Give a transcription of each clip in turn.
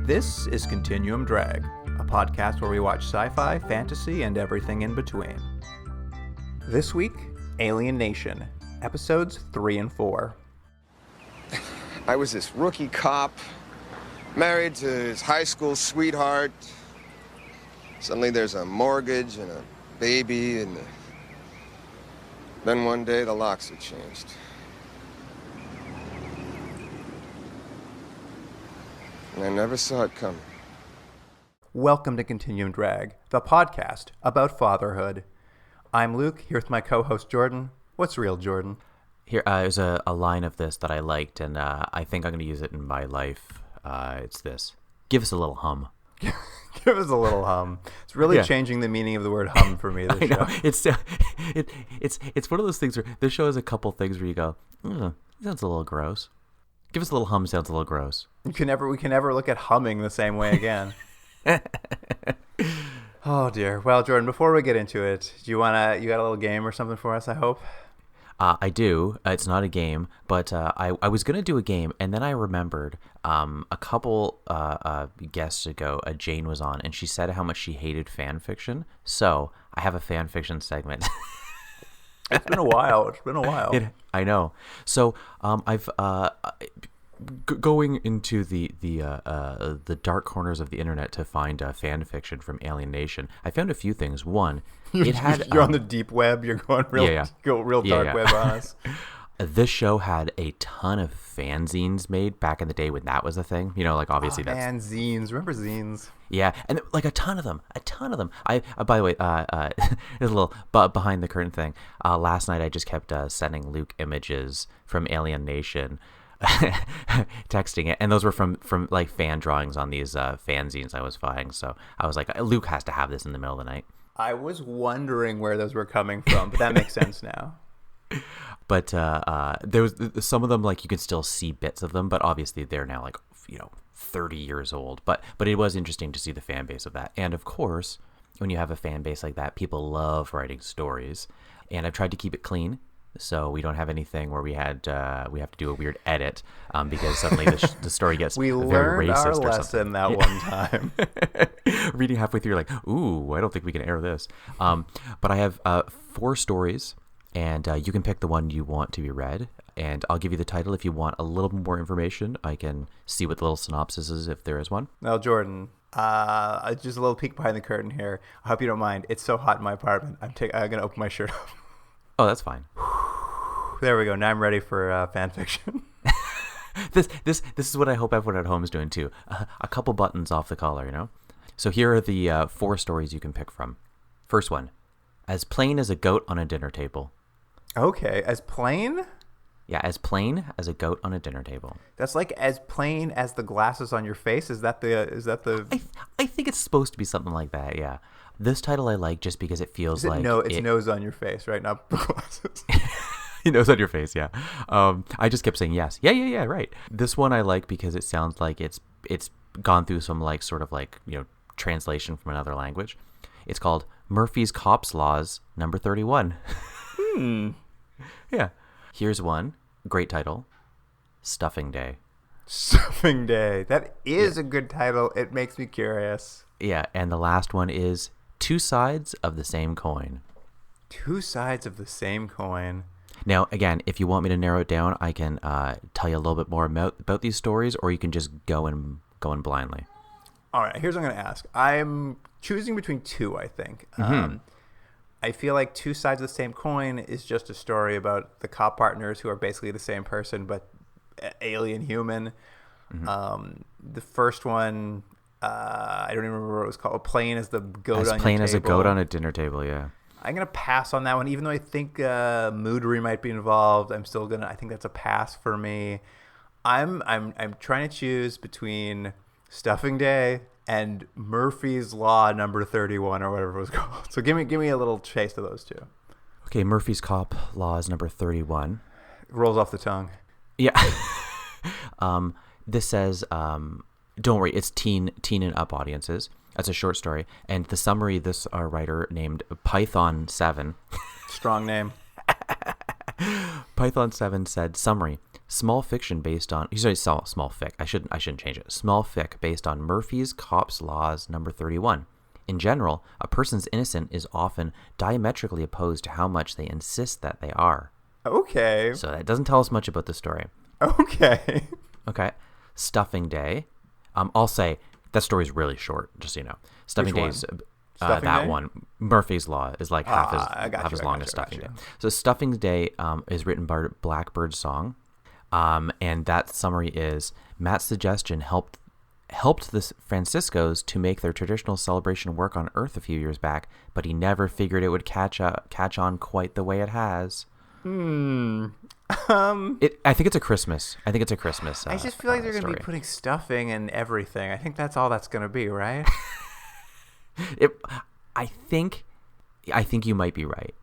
This is Continuum Drag, a podcast where we watch sci-fi, fantasy, and everything in between. This week, Alien Nation, episodes 3 and 4. I was this rookie cop, married to his high school sweetheart. Suddenly there's a mortgage and a baby, and then one day the locks had changed. And I never saw it coming. Welcome to Continuum Drag, the podcast about fatherhood. I'm Luke, here with my co-host Jordan. What's real, Jordan? Here, there's a line of this that I liked, and I think I'm going to use it in my life. It's this. Give us a little hum. Give us a little hum. It's really changing the meaning of the word hum for me, this show. It's one of those things where this show has a couple things where you go, sounds a little gross. Give us a little hum sounds a little gross. We can never look at humming the same way again. Oh dear. Well, Jordan, before we get into it, you got a little game or something for us, I hope? I do. It's not a game, but I was going to do a game, and then I remembered a couple guests ago, Jane was on, and she said how much she hated fan fiction. So I have a fan fiction segment. It's been a while. I know. So I've going into the dark corners of the internet to find fan fiction from Alien Nation. I found a few things. One, it had you're on the deep web. You're going real dark web on us. This show had a ton of fanzines made back in the day when that was a thing. You know, like obviously that's fanzines. Remember zines? Yeah, and like a ton of them. I by the way, there's a little behind the curtain thing. Last night I just kept sending Luke images from Alien Nation, texting it, and those were from like fan drawings on these fanzines I was buying. So I was like, Luke has to have this in the middle of the night. I was wondering where those were coming from, but that makes sense now. But there was some of them, like you could still see bits of them, but obviously they're now like 30 years old. But it was interesting to see the fan base of that. And of course, when you have a fan base like that, people love writing stories. And I've tried to keep it clean, so we don't have anything where we have to do a weird edit because suddenly the story gets very racist or something. We learned our lesson that one time. Reading halfway through, you're like, ooh, I don't think we can air this. But I have 4 stories. And you can pick the one you want to be read, and I'll give you the title. If you want a little more information, I can see what the little synopsis is, if there is one. Now, Jordan, just a little peek behind the curtain here. I hope you don't mind. It's so hot in my apartment. I'm going to open my shirt up. Oh, that's fine. There we go. Now I'm ready for fan fiction. This is what I hope everyone at home is doing, too. A couple buttons off the collar, you know? So here are the 4 stories you can pick from. First one. As plain as a goat on a dinner table. Okay, as plain? Yeah, as plain as a goat on a dinner table. That's like as plain as the glasses on your face. Is that the? I think it's supposed to be something like that. Yeah, this title I like just because it feels like it's nose on your face, right? Not glasses. Nose on your face. Yeah. I just kept saying yes. Yeah. Right. This one I like because it sounds like it's gone through some like sort of like translation from another language. It's called Murphy's Cops Laws number 31. Yeah. Here's one. Great title. Stuffing Day. Stuffing Day. That is a good title. It makes me curious. Yeah. And the last one is Two Sides of the Same Coin. Two Sides of the Same Coin. Now, again, if you want me to narrow it down, I can tell you a little bit more about these stories, or you can just go in blindly. All right. Here's what I'm going to ask. I'm choosing between 2, I think. I feel like Two Sides of the Same Coin is just a story about the cop partners who are basically the same person, but alien human. The first one, I don't even remember what it was called. Plain as the goat on your table. As plain as a goat on a dinner table, yeah. I'm going to pass on that one, even though I think moodery might be involved. I think that's a pass for me. I'm trying to choose between Stuffing Day and Murphy's Law number 31 or whatever it was called. So give me a little taste of those two. Okay, Murphy's Cop Laws number 31. It rolls off the tongue. Yeah. This says, don't worry, it's teen and up audiences. That's a short story. And the summary, this writer named Python7. Strong name. Python7 said, summary, small fiction based on, he said small fic. I shouldn't change it. Small fic based on Murphy's Cops Laws number 31. In general, a person's innocent is often diametrically opposed to how much they insist that they are. Okay. So that doesn't tell us much about the story. Okay. Okay. Stuffing Day. I'll say that story's really short, just so you know. Stuffing Which Day's one? Stuffing that Day? one. Murphy's Law is like half as long as Stuffing Day. So Stuffing Day is written by Blackbird Song, and that summary is Matt's suggestion helped the Franciscos to make their traditional celebration work on Earth a few years back, but he never figured it would catch on quite the way it has. I think it's a Christmas. I just feel like they're going to story. be putting stuffing in everything. I think that's all that's going to be, right? I think you might be right.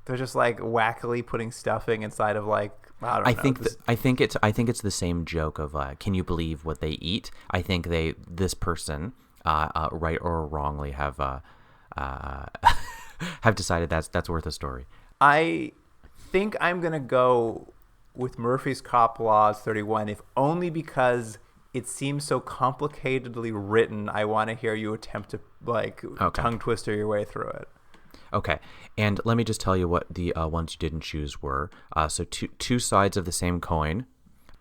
They're just like wackily putting stuffing inside of like, I don't know. I think it's the same joke of can you believe what they eat? I think this person right or wrongly have have decided that's worth a story. I think I'm going to go with Murphy's Cop Laws 31, if only because it seems so complicatedly written. I want to hear you attempt to tongue twister your way through it. Okay, and let me just tell you what the ones you didn't choose were. So two sides of the same coin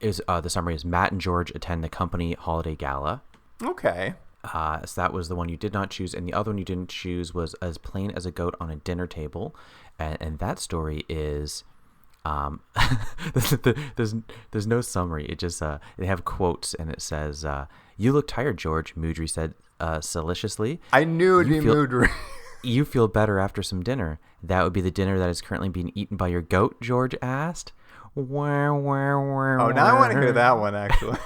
is the summary is Matt and George attend the company holiday gala. Okay. So that was the one you did not choose, and the other one you didn't choose was As Plain as a Goat on a Dinner Table, and that story is there's no summary. It just they have quotes, and it says, "You look tired, George," Moodry said solicitously. I knew it'd be Moodry. You feel better after some dinner. That would be the dinner that is currently being eaten by your goat, George asked. Oh, now I want to hear that one, actually.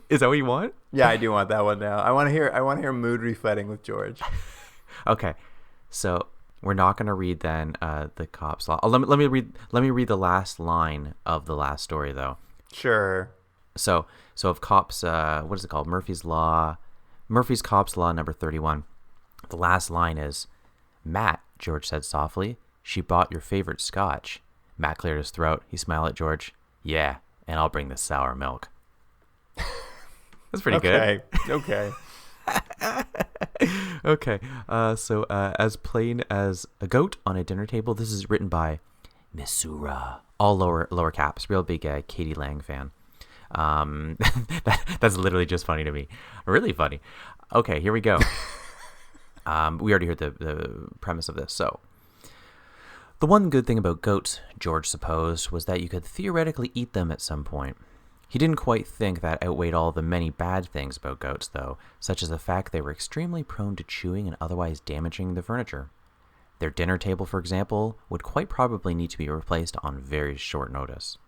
Is that what you want? Yeah, I do want that one now. I want to hear Moodry fighting with George. Okay, so we're not going to read then the Cops Law. Let me read the last line of the last story though. Sure. So of Cops, what is it called? Murphy's Cops Law number 31. The last line is, "Matt," George said softly, "she bought your favorite scotch." Matt cleared his throat. He smiled at George. "Yeah, and I'll bring the sour milk." That's pretty good. Okay. Okay. So As Plain as a Goat on a Dinner Table. This is written by Missoura. All lower caps. Real big Katie Lang fan. That's literally just funny to me. Really funny. Okay, here we go. We already heard the premise of this. So, the one good thing about goats, George supposed, was that you could theoretically eat them at some point. He didn't quite think that outweighed all the many bad things about goats, though, such as the fact they were extremely prone to chewing and otherwise damaging the furniture. Their dinner table, for example, would quite probably need to be replaced on very short notice.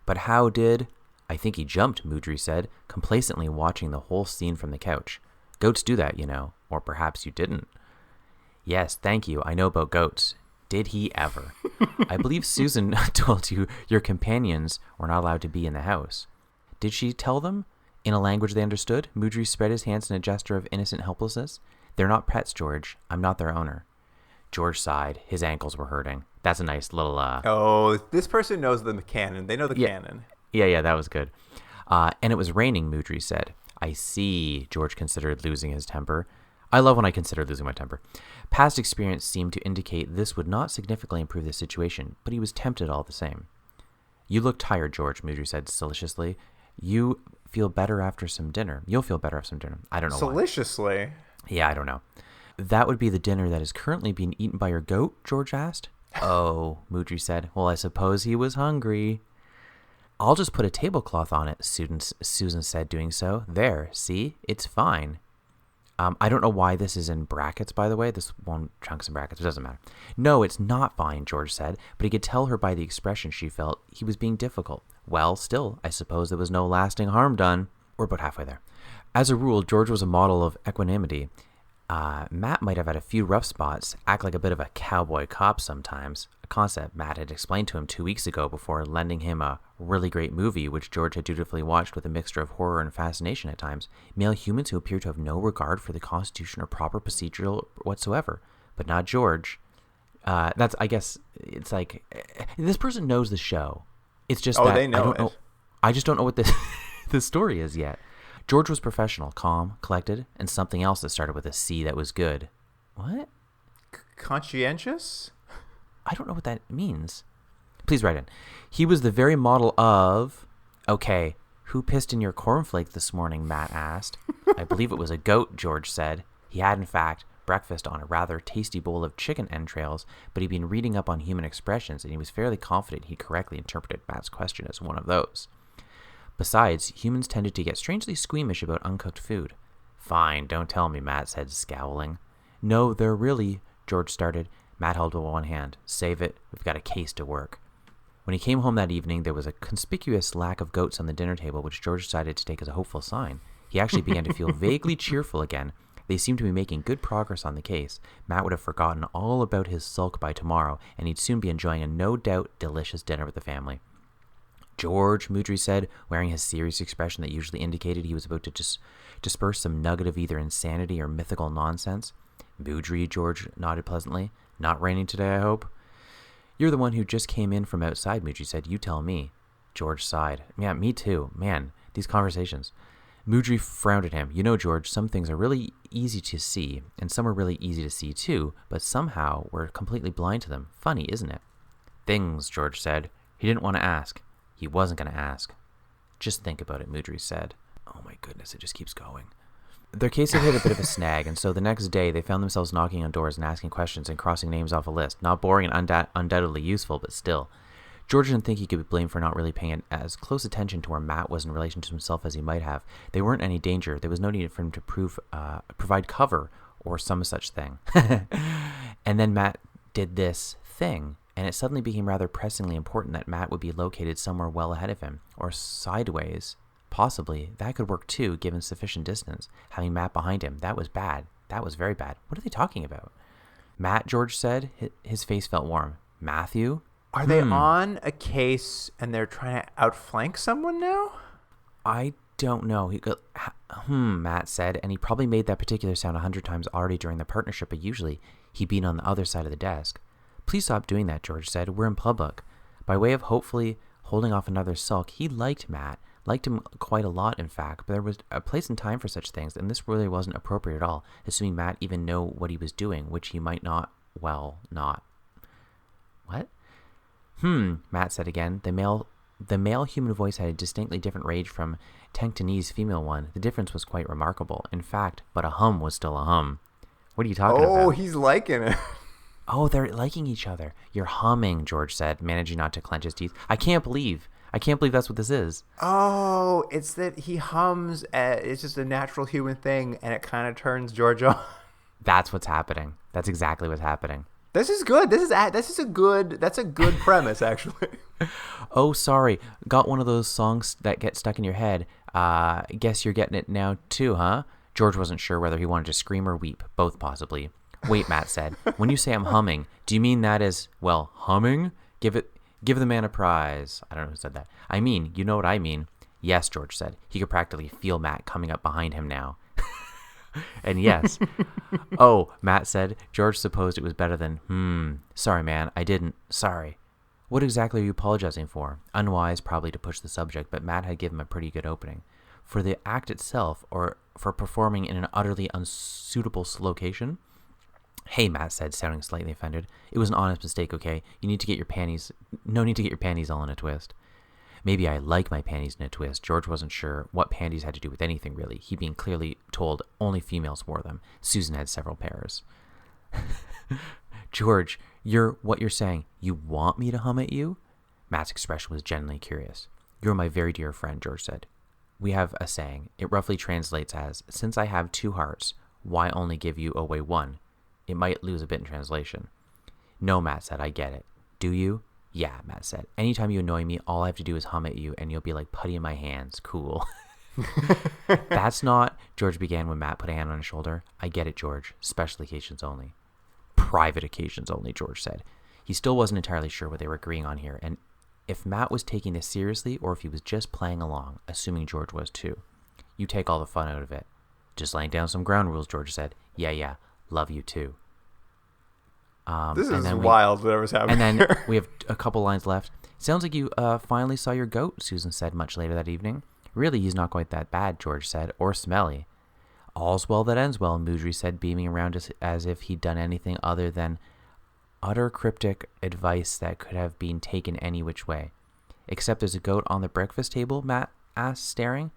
But how did... I think he jumped, Moodry said, complacently watching the whole scene from the couch. Goats do that, you know. Or perhaps you didn't. Yes, thank you. I know about goats. Did he ever? I believe Susan told you your companions were not allowed to be in the house. Did she tell them? In a language they understood? Moodry spread his hands in a gesture of innocent helplessness. They're not pets, George. I'm not their owner. George sighed. His ankles were hurting. That's a nice little... Oh, this person knows the canon. They know the canon. Yeah, that was good. And it was raining, Moodry said. I see, George considered losing his temper. I love when I consider losing my temper. Past experience seemed to indicate this would not significantly improve the situation, but he was tempted all the same. You look tired, George, Moodry said solicitously. You feel better after some dinner. You'll feel better after some dinner. I don't know Solicitously? Why. Yeah, I don't know. That would be the dinner that is currently being eaten by your goat, George asked. Oh, Moodry said. Well, I suppose he was hungry. I'll just put a tablecloth on it, Susan said, doing so. There, see? It's fine. I don't know why this is in brackets, by the way. This one chunk's in brackets. It doesn't matter. No, it's not fine, George said, but he could tell her by the expression she felt he was being difficult. Well, still, I suppose there was no lasting harm done. We're about halfway there. As a rule, George was a model of equanimity, Matt might have had a few rough spots, act like a bit of a cowboy cop sometimes, a concept Matt had explained to him 2 weeks ago before lending him a really great movie which George had dutifully watched with a mixture of horror and fascination at times. Male humans who appear to have no regard for the Constitution or proper procedural whatsoever. But not George. That's, I guess, it's like, this person knows the show. It's just that they know I just don't know what the story is yet. George was professional, calm, collected, and something else that started with a C that was good. What? Conscientious? I don't know what that means. Please write in. He was the very model of... Okay, who pissed in your cornflake this morning, Matt asked. I believe it was a goat, George said. He had, in fact, breakfast on a rather tasty bowl of chicken entrails, but he'd been reading up on human expressions, and he was fairly confident he'd correctly interpreted Matt's question as one of those. Besides, humans tended to get strangely squeamish about uncooked food. Fine, don't tell me, Matt said, scowling. No, they're really, George started. Matt held with one hand. Save it, we've got a case to work. When he came home that evening, there was a conspicuous lack of goats on the dinner table, which George decided to take as a hopeful sign. He actually began to feel vaguely cheerful again. They seemed to be making good progress on the case. Matt would have forgotten all about his sulk by tomorrow, and he'd soon be enjoying a no-doubt delicious dinner with the family. George, Moudry said, wearing his serious expression that usually indicated he was about to disperse some nugget of either insanity or mythical nonsense. Moudry, George nodded pleasantly. Not raining today, I hope? You're the one who just came in from outside, Moudry said. You tell me. George sighed. Yeah, me too. Man, these conversations. Moudry frowned at him. You know, George, some things are really easy to see, and some are really easy to see too, but somehow we're completely blind to them. Funny, isn't it? Things, George said. He didn't want to ask. He wasn't going to ask. Just think about it, Moudry said. Oh my goodness, it just keeps going. Their case had hit a bit of a snag, and so the next day they found themselves knocking on doors and asking questions and crossing names off a list. Not boring and undoubtedly useful, but still. George didn't think he could be blamed for not really paying as close attention to where Matt was in relation to himself as he might have. They weren't any danger. There was no need for him to provide cover or some such thing. And then Matt did this thing. And it suddenly became rather pressingly important that Matt would be located somewhere well ahead of him, or sideways. Possibly. That could work too, given sufficient distance. Having Matt behind him, that was bad. That was very bad. What are they talking about? Matt, George said. His face felt warm. Matthew? Are they on a case and they're trying to outflank someone now? I don't know. Matt said, and he probably made that particular sound 100 times already during the partnership, but usually he'd been on the other side of the desk. Please stop doing that, George said. We're in public. By way of hopefully holding off another sulk, he liked Matt. Liked him quite a lot, in fact, but there was a place and time for such things, and this really wasn't appropriate at all, assuming Matt even know what he was doing, which he might not, not. What? Matt said again. The male human voice had a distinctly different range from Tenctonese female one. The difference was quite remarkable. In fact, but a hum was still a hum. What are you talking about? Oh, he's liking it. Oh, they're liking each other. You're humming, George said, managing not to clench his teeth. I can't believe that's what this is. Oh, it's that he hums. It's just a natural human thing, and it kind of turns George on. That's what's happening. That's exactly what's happening. This is good. That's a good premise, actually. Oh, sorry. Got one of those songs that get stuck in your head. Guess you're getting it now too, huh? George wasn't sure whether he wanted to scream or weep. Both possibly. Wait, Matt said. When you say I'm humming, do you mean that is, well, humming? Give the man a prize. I don't know who said that. I mean, you know what I mean. Yes, George said. He could practically feel Matt coming up behind him now. And yes. Oh, Matt said. George supposed it was better than, sorry, man, I didn't. Sorry. What exactly are you apologizing for? Unwise, probably, to push the subject, but Matt had given him a pretty good opening. For the act itself, or for performing in an utterly unsuitable location? Hey, Matt said, sounding slightly offended. It was an honest mistake, okay? No need to get your panties all in a twist. Maybe I like my panties in a twist. George wasn't sure what panties had to do with anything, really. He being clearly told only females wore them. Susan had several pairs. George, what you're saying, you want me to hum at you? Matt's expression was genuinely curious. You're my very dear friend, George said. We have a saying. It roughly translates as, since I have two hearts, why only give you away one? It might lose a bit in translation. No, Matt said, I get it. Do you? Yeah, Matt said. Anytime you annoy me, all I have to do is hum at you, and you'll be like putty in my hands. Cool. That's not, George began when Matt put a hand on his shoulder. I get it, George. Special occasions only. Private occasions only, George said. He still wasn't entirely sure what they were agreeing on here, and if Matt was taking this seriously or if he was just playing along, assuming George was too. You take all the fun out of it. Just laying down some ground rules, George said. Yeah. Love you too. This is wild, whatever's happening. And then we have a couple lines left. Sounds like you finally saw your goat, Susan said much later that evening. Really, he's not quite that bad, George said, or smelly. All's well that ends well, Moudry said, beaming around as if he'd done anything other than utter cryptic advice that could have been taken any which way. Except there's a goat on the breakfast table, Matt asked, staring.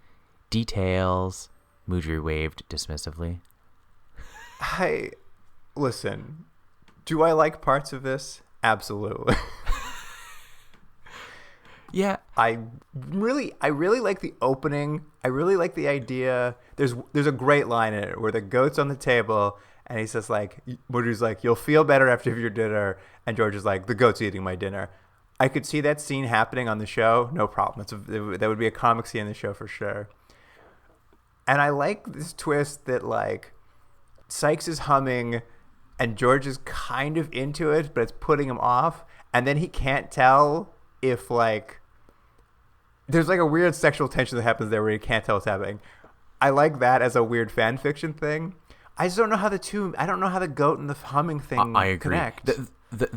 Details, Moudry waved dismissively. Listen, do I like parts of this? Absolutely. Yeah. I really like the opening. I really like the idea. There's a great line in it where the goat's on the table and he says Moudry's like, you'll feel better after your dinner. And George is like, the goat's eating my dinner. I could see that scene happening on the show. No problem. That would be a comic scene in the show for sure. And I like this twist that like Sykes is humming and George is kind of into it, but it's putting him off. And then he can't tell if like, there's like a weird sexual tension that happens there where you can't tell what's happening. I like that as a weird fan fiction thing. I just don't know how I don't know how the goat and the humming thing I agree. Connect.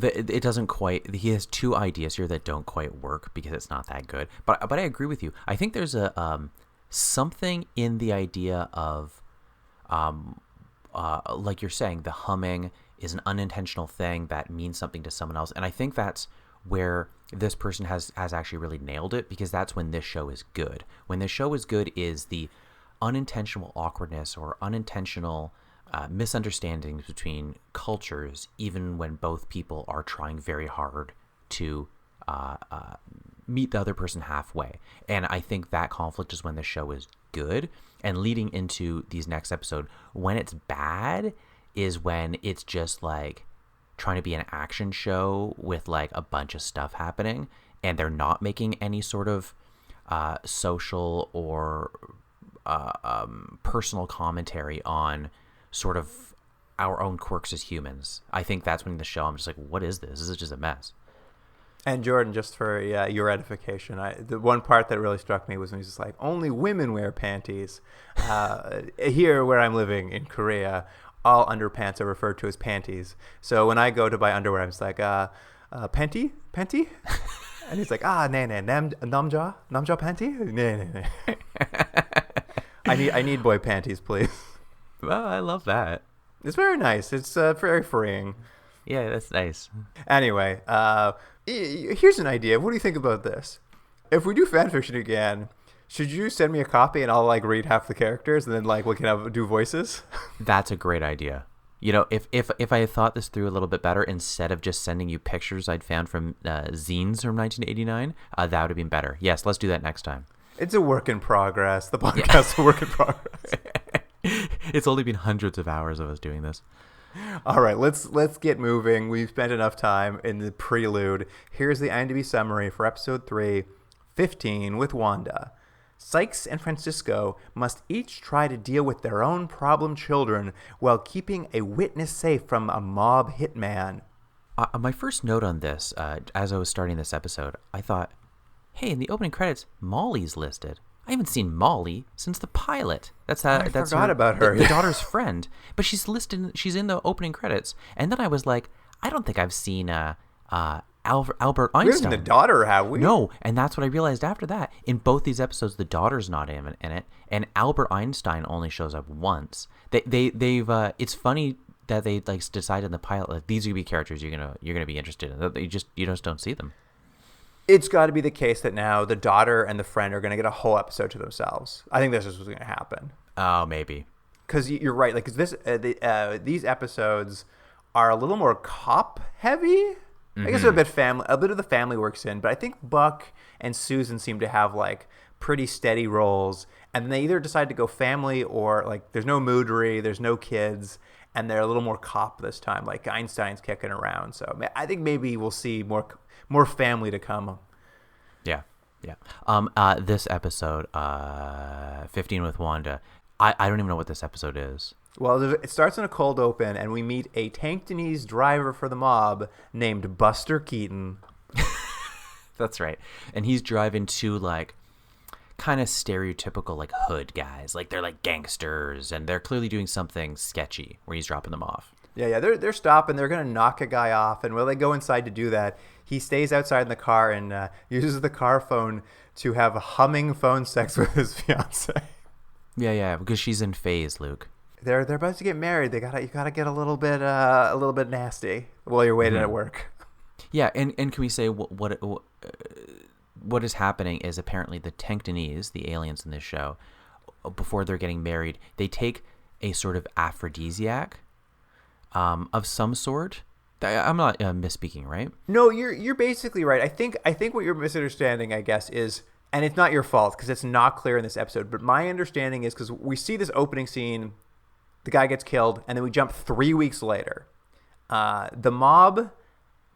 It doesn't quite, he has two ideas here that don't quite work because it's not that good. But I agree with you. I think there's a something in the idea of, like you're saying, the humming is an unintentional thing that means something to someone else. And I think that's where this person has actually really nailed it, because that's when this show is good. When this show is good is the unintentional awkwardness or unintentional misunderstandings between cultures, even when both people are trying very hard to meet the other person halfway. And I think that conflict is when the show is good. And leading into these next episode, when it's bad is when it's just like trying to be an action show with like a bunch of stuff happening, and they're not making any sort of social or personal commentary on sort of our own quirks as humans. I think that's when the show, I'm just like, what is this? This is just a mess. And Jordan, just for your edification, the one part that really struck me was when he's just like, only women wear panties. Here where I'm living in Korea, all underpants are referred to as panties. So when I go to buy underwear, I'm just like, panty? And he's like, nee, namja panty? Nee. I need boy panties, please. Well, I love that. It's very nice. It's very freeing. Yeah, that's nice. Anyway, here's an idea. What do you think about this? If we do fan fiction again, should you send me a copy and I'll like read half the characters and then like we can do voices? That's a great idea. You know, if I had thought this through a little bit better, instead of just sending you pictures I'd found from zines from 1989, that would have been better. Yes, let's do that next time. It's a work in progress. The podcast is a work in progress. It's only been hundreds of hours of us doing this. All right, let's get moving. We've spent enough time in the prelude. Here's the IMDb summary for episode 3, 15 with Wanda. Sykes and Francisco must each try to deal with their own problem children while keeping a witness safe from a mob hitman. My first note on this, as I was starting this episode, I thought, hey, in the opening credits, Molly's listed. I haven't seen Molly since the pilot. I forgot about her. The daughter's friend. But she's listed. She's in the opening credits. And then I was like, I don't think I've seen Albert Einstein. We haven't the daughter, have we? No, and that's what I realized after that. In both these episodes, the daughter's not in it, and Albert Einstein only shows up once. They've it's funny that they like decided in the pilot, like, these are gonna be characters you're gonna be interested in. You just don't see them. It's got to be the case that now the daughter and the friend are going to get a whole episode to themselves. I think this is what's going to happen. Oh, maybe. Because you're right. Like, cause these episodes are a little more cop heavy. Mm-hmm. I guess a bit of the family works in, but I think Buck and Susan seem to have like pretty steady roles, and they either decide to go family or like there's no Moudry, there's no kids, and they're a little more cop this time. Like Einstein's kicking around, so I think maybe we'll see more family to come. Yeah, Yeah. This episode, 15 with Wanda, I don't even know what this episode is. Well, it starts in a cold open, and we meet a Tenctonese driver for the mob named Buster Keaton. That's right. And he's driving two, like, kind of stereotypical, like, hood guys. Like, they're, like, gangsters, and they're clearly doing something sketchy where he's dropping them off. Yeah, they're stopping. They're going to knock a guy off, and while they go inside to do that, he stays outside in the car and uses the car phone to have humming phone sex with his fiance. Yeah, because she's in phase, Luke. They're about to get married. You gotta get a little bit nasty while you're waiting at work. Yeah, and can we say what is happening is apparently the Tenctonese, the aliens in this show, before they're getting married, they take a sort of aphrodisiac of some sort. I'm not misspeaking, right? No, you're basically right. I think what you're misunderstanding, I guess, is, and it's not your fault because it's not clear in this episode, but my understanding is because we see this opening scene, the guy gets killed, and then we jump 3 weeks later. The mob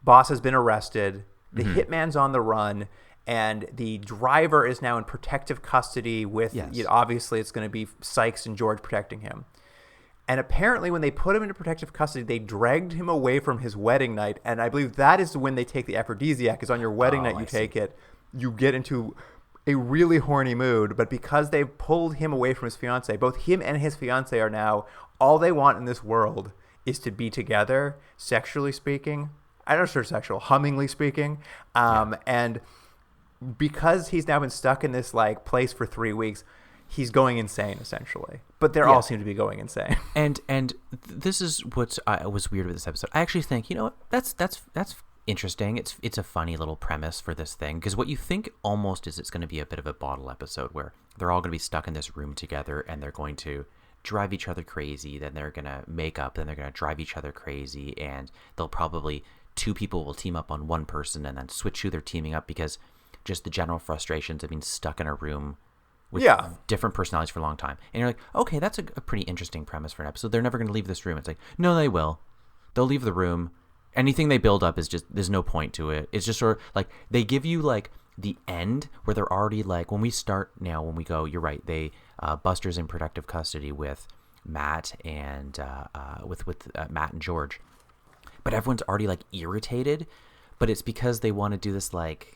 boss has been arrested. The hitman's on the run, and the driver is now in protective custody with, obviously it's going to be Sykes and George protecting him. And apparently when they put him into protective custody, they dragged him away from his wedding night. And I believe that is when they take the aphrodisiac, is on your wedding night you take it. You get into a really horny mood, but because they've pulled him away from his fiance, both him and his fiance are now, all they want in this world is to be together, sexually speaking. I don't know if it's sexual, hummingly speaking. And because he's now been stuck in this like place for 3 weeks, he's going insane essentially. But they all seem to be going insane. And this is what was weird with this episode. I actually think, you know what, that's interesting. It's a funny little premise for this thing, because what you think almost is it's going to be a bit of a bottle episode where they're all going to be stuck in this room together and they're going to drive each other crazy, then they're going to make up, then they're going to drive each other crazy, and they'll probably, two people will team up on one person and then switch who they're teaming up because just the general frustrations of being stuck in a room with different personalities for a long time. And you're like, okay, that's a pretty interesting premise for an episode. They're never going to leave this room. It's like, no, they will. They'll leave the room. Anything they build up is just, there's no point to it. It's just sort of like, they give you like the end where they're already like, when we start now, when we go, you're right, they, Buster's in protective custody with Matt and, with Matt and George. But everyone's already like irritated, but it's because they want to do this like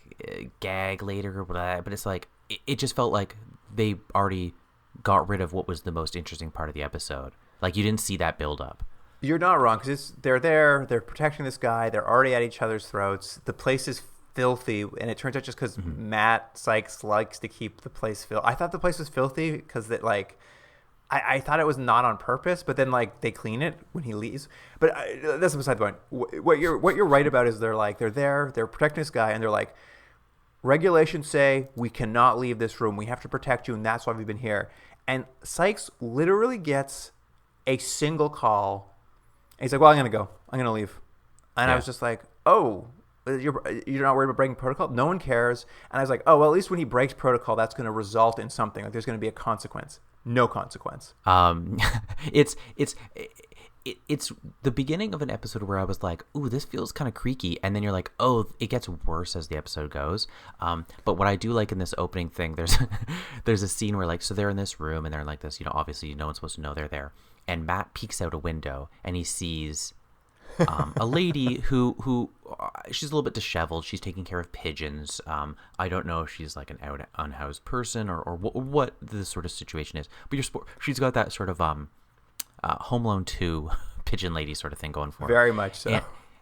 gag later or whatever. But it's like, it just felt like they already got rid of what was the most interesting part of the episode. Like you didn't see that build up. You're not wrong, because they're there, they're protecting this guy, they're already at each other's throats. The place is filthy, and it turns out just because Matt Sykes likes to keep the place filthy. I thought the place was filthy because that like I thought it was not on purpose, but then like they clean it when he leaves. But that's beside the point. What you're right about is they're there, they're protecting this guy, and they're like, regulations say we cannot leave this room. We have to protect you, and that's why we've been here. And Sykes literally gets a single call. And he's like, well, I'm going to go. I'm going to leave. And I was just like, oh, you're not worried about breaking protocol? No one cares. And I was like, oh, well, at least when he breaks protocol, that's going to result in something. Like there's going to be a consequence. No consequence. It's the beginning of an episode where I was like, ooh, this feels kind of creaky. And then you're like, oh, it gets worse as the episode goes. But what I do like in this opening thing, there's a scene where like, so they're in this room and they're in like this, obviously no one's supposed to know they're there. And Matt peeks out a window and he sees a lady who she's a little bit disheveled. She's taking care of pigeons. I don't know if she's like an unhoused person or what the sort of situation is. But she's got that sort of Home Alone 2 pigeon lady sort of thing going for her. Very much so.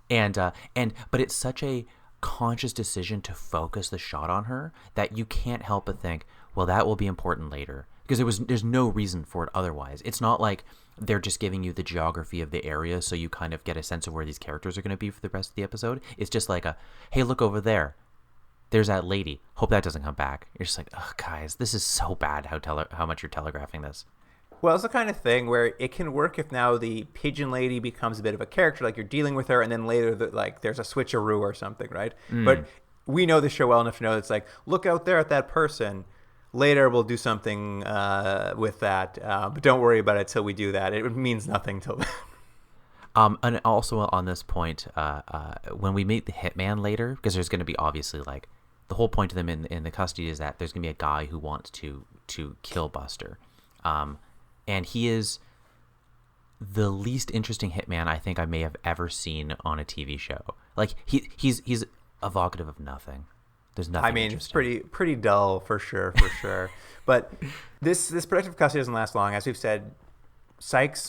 But it's such a conscious decision to focus the shot on her that you can't help but think, well, that will be important later. Because there's no reason for it otherwise. It's not like they're just giving you the geography of the area so you kind of get a sense of where these characters are going to be for the rest of the episode. It's just like hey, look over there. There's that lady. Hope that doesn't come back. You're just like, oh, guys, this is so bad how much you're telegraphing this. Well, it's the kind of thing where it can work if now the pigeon lady becomes a bit of a character, like you're dealing with her, and then later there's a switcheroo or something, right? But we know the show well enough to know it's like, look out there at that person. Later, we'll do something with that, but don't worry about it till we do that. It means nothing till then. And also on this point, when we meet the hitman later, because there's going to be obviously like the whole point of them in the custody is that there's gonna be a guy who wants to kill Buster, and he is the least interesting hitman I think I may have ever seen on a TV show. Like he's evocative of nothing. There's nothing. I mean, it's pretty dull for sure. But this protective custody doesn't last long. As we've said,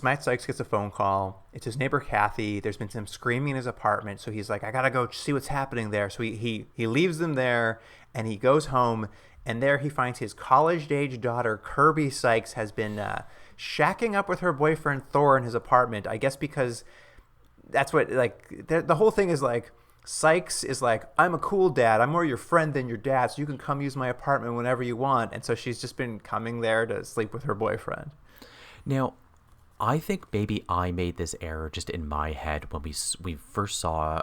Matt Sykes gets a phone call. It's his neighbor Kathy. There's been some screaming in his apartment, so he's like, I gotta go see what's happening there. So he leaves them there and he goes home, and there he finds his college-age daughter Kirby Sykes has been shacking up with her boyfriend Thor in his apartment. I guess because that's what, like, the whole thing is like, Sykes is like, I'm a cool dad. I'm more your friend than your dad, so you can come use my apartment whenever you want. And so she's just been coming there to sleep with her boyfriend. Now, I think maybe I made this error just in my head when we first saw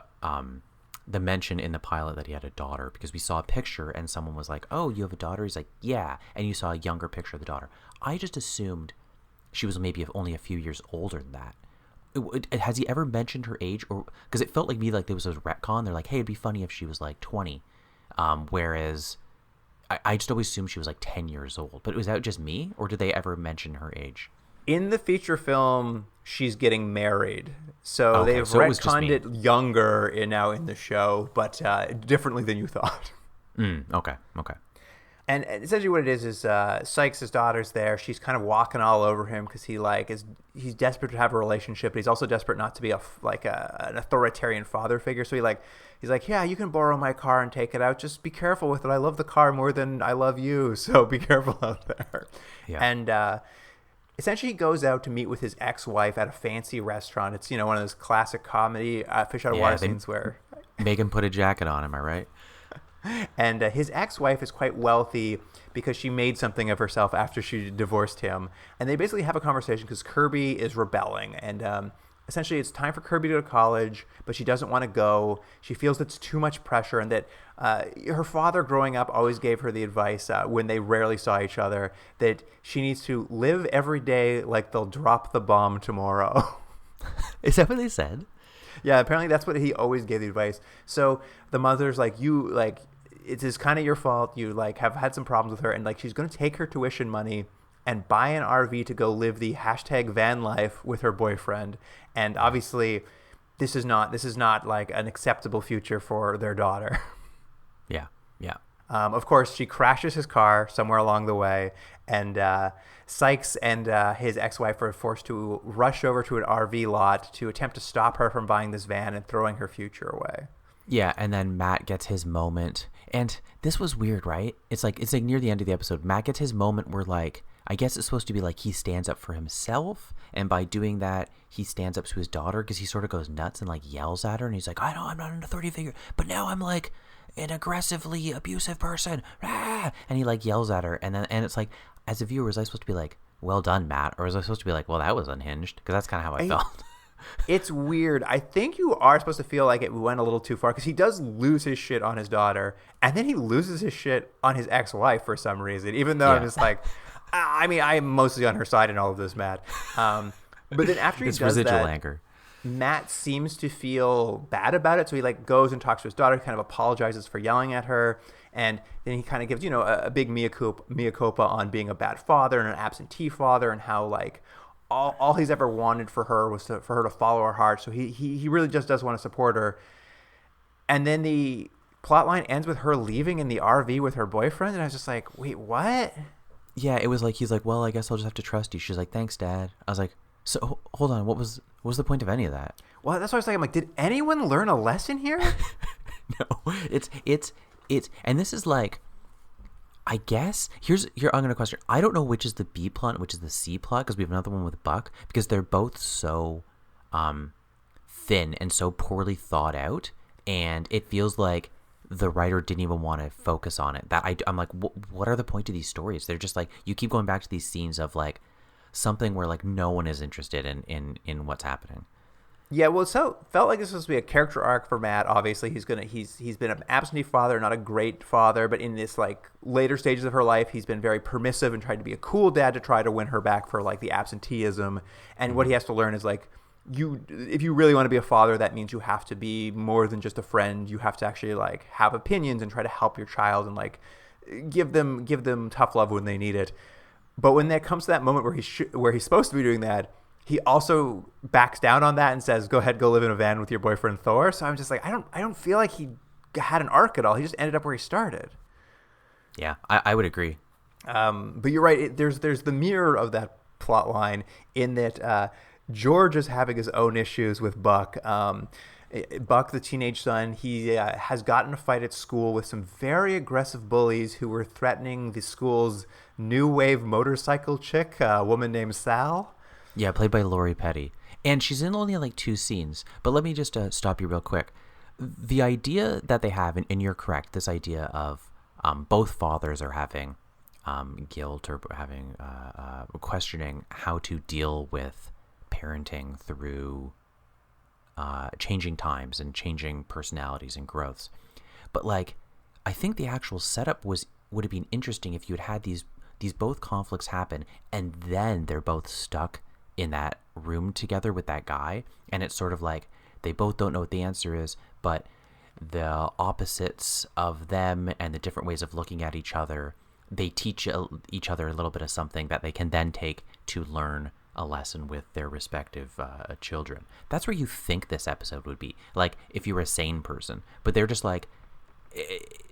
the mention in the pilot that he had a daughter, because we saw a picture and someone was like, oh, you have a daughter? He's like, yeah. And you saw a younger picture of the daughter. I just assumed she was maybe only a few years older than that. Has he ever mentioned her age? Or because it felt like me like there was a retcon. They're like, hey, it'd be funny if she was like 20. Whereas I just always assumed she was like 10 years old. But was that just me, or did they ever mention her age? In the feature film, she's getting married. So Okay, they've so it was just retconned it younger now in the show, but differently than you thought. Okay. And essentially what it is Sykes' daughter's there. She's kind of walking all over him because he's desperate to have a relationship, but he's also desperate not to be an authoritarian father figure. So he's like, yeah, you can borrow my car and take it out. Just be careful with it. I love the car more than I love you, so be careful out there. Yeah. And essentially he goes out to meet with his ex-wife at a fancy restaurant. It's, one of those classic comedy fish out of water scenes where make him put a jacket on, am I right? And his ex-wife is quite wealthy because she made something of herself after she divorced him. And they basically have a conversation because Kirby is rebelling. And essentially it's time for Kirby to go to college, but she doesn't want to go. She feels it's too much pressure, and that her father growing up always gave her the advice when they rarely saw each other that she needs to live every day like they'll drop the bomb tomorrow. Is that what they said? Yeah, apparently that's what he always gave the advice. So the mother's like, it is kind of your fault. You have had some problems with her, and she's going to take her tuition money and buy an RV to go live the #van life with her boyfriend. And obviously, this is not like an acceptable future for their daughter. Yeah. Of course, she crashes his car somewhere along the way, and Sykes and his ex-wife are forced to rush over to an RV lot to attempt to stop her from buying this van and throwing her future away. Yeah, and then Matt gets his moment. And this was weird, right? It's like near the end of the episode. Matt gets his moment where, I guess it's supposed to be he stands up for himself. And by doing that, he stands up to his daughter because he sort of goes nuts and, yells at her. And he's like, I know I'm not an authority figure, but now I'm, an aggressively abusive person. Ah! And he, yells at her. And it's like, as a viewer, was I supposed to be like, well done, Matt? Or was I supposed to be like, well, that was unhinged? Because that's kind of how I felt. It's weird. I think you are supposed to feel like it went a little too far because he does lose his shit on his daughter, and then he loses his shit on his ex-wife for some reason, even though I'm just like, I mean, I am mostly on her side in all of this, Matt. But then after he does residual that, anger. Matt seems to feel bad about it, so he goes and talks to his daughter, kind of apologizes for yelling at her, and then he kind of gives a big mea culpa on being a bad father and an absentee father, and how all he's ever wanted for her was for her to follow her heart. So he really just does want to support her. And then the plot line ends with her leaving in the RV with her boyfriend, and I was just like, wait, what? Yeah, it was he's like, well, I guess I'll just have to trust you. She's like, thanks, Dad. I was like, so hold on, what was the point of any of that? Well, that's what I was like. I'm like, did anyone learn a lesson here? No, it's and this is I guess here I'm gonna question. I don't know which is the B plot, which is the C plot, because we have another one with Buck, because they're both so thin and so poorly thought out, and it feels like the writer didn't even want to focus on it. That I'm like, what are the point of these stories? They're just you keep going back to these scenes of something where no one is interested in what's happening. Yeah, well, so felt like this was supposed to be a character arc for Matt. Obviously, he's been an absentee father, not a great father, but in this later stages of her life, he's been very permissive and tried to be a cool dad to try to win her back for the absenteeism. And what he has to learn is if you really want to be a father, that means you have to be more than just a friend. You have to actually like have opinions and try to help your child and like give them tough love when they need it. But when there comes to that moment where he's supposed to be doing that, he also backs down on that and says, "Go ahead, go live in a van with your boyfriend Thor." So I'm just like, I don't feel like he had an arc at all. He just ended up where he started. Yeah, I would agree. But you're right. There's the mirror of that plot line in that George is having his own issues with Buck. Buck, the teenage son, he has gotten a fight at school with some very aggressive bullies who were threatening the school's new wave motorcycle chick, a woman named Sal. Yeah, played by Lori Petty. And she's in only like 2 scenes. But let me just stop you real quick. The idea that they have, and you're correct, this idea of both fathers are having guilt or having questioning how to deal with parenting through changing times and changing personalities and growths. But like, I think the actual setup would have been interesting if you had these both conflicts happen and then they're both stuck in that room together with that guy, and it's sort of like they both don't know what the answer is, but the opposites of them and the different ways of looking at each other, they teach each other a little bit of something that they can then take to learn a lesson with their respective children. That's where you think this episode would be, like if you were a sane person, but they're just like,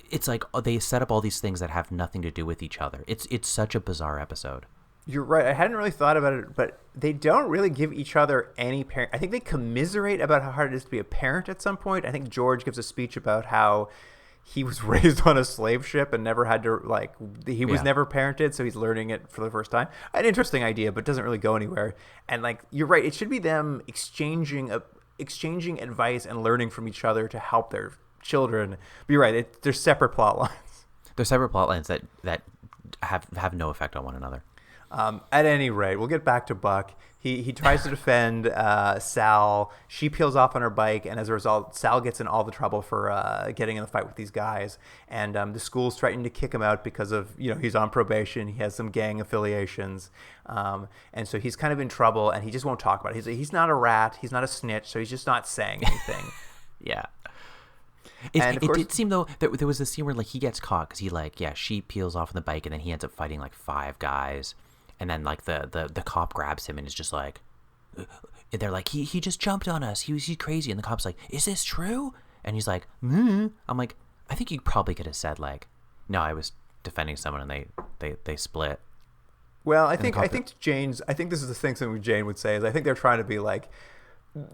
it's like they set up all these things that have nothing to do with each other. It's such a bizarre episode. You're right. I hadn't really thought about it, but they don't really give each other any parent. I think they commiserate about how hard it is to be a parent at some point. I think George gives a speech about how he was raised on a slave ship and never had to, like, he was never parented, so he's learning it for the first time. An interesting idea, but doesn't really go anywhere. And, like, you're right. It should be them exchanging advice and learning from each other to help their children. But you're right. They're separate plot lines. They're separate plot lines that have no effect on one another. At any rate, we'll get back to Buck. He tries to defend Sal. She peels off on her bike, and as a result, Sal gets in all the trouble for getting in the fight with these guys. And the school's threatening to kick him out because of, he's on probation. He has some gang affiliations. And so he's kind of in trouble, and he just won't talk about it. He's not a rat. He's not a snitch, so he's just not saying anything. Yeah. It did seem, though, that there was a scene where, like, he gets caught because she peels off on the bike, and then he ends up fighting, like, 5 guys. And then, like, the cop grabs him and is just like, they're like, he just jumped on us. He's crazy. And the cop's like, is this true? And he's like, I'm like, I think you probably could have said, like, no, I was defending someone and they split. Well, I think this is the thing something Jane would say is I think they're trying to be like,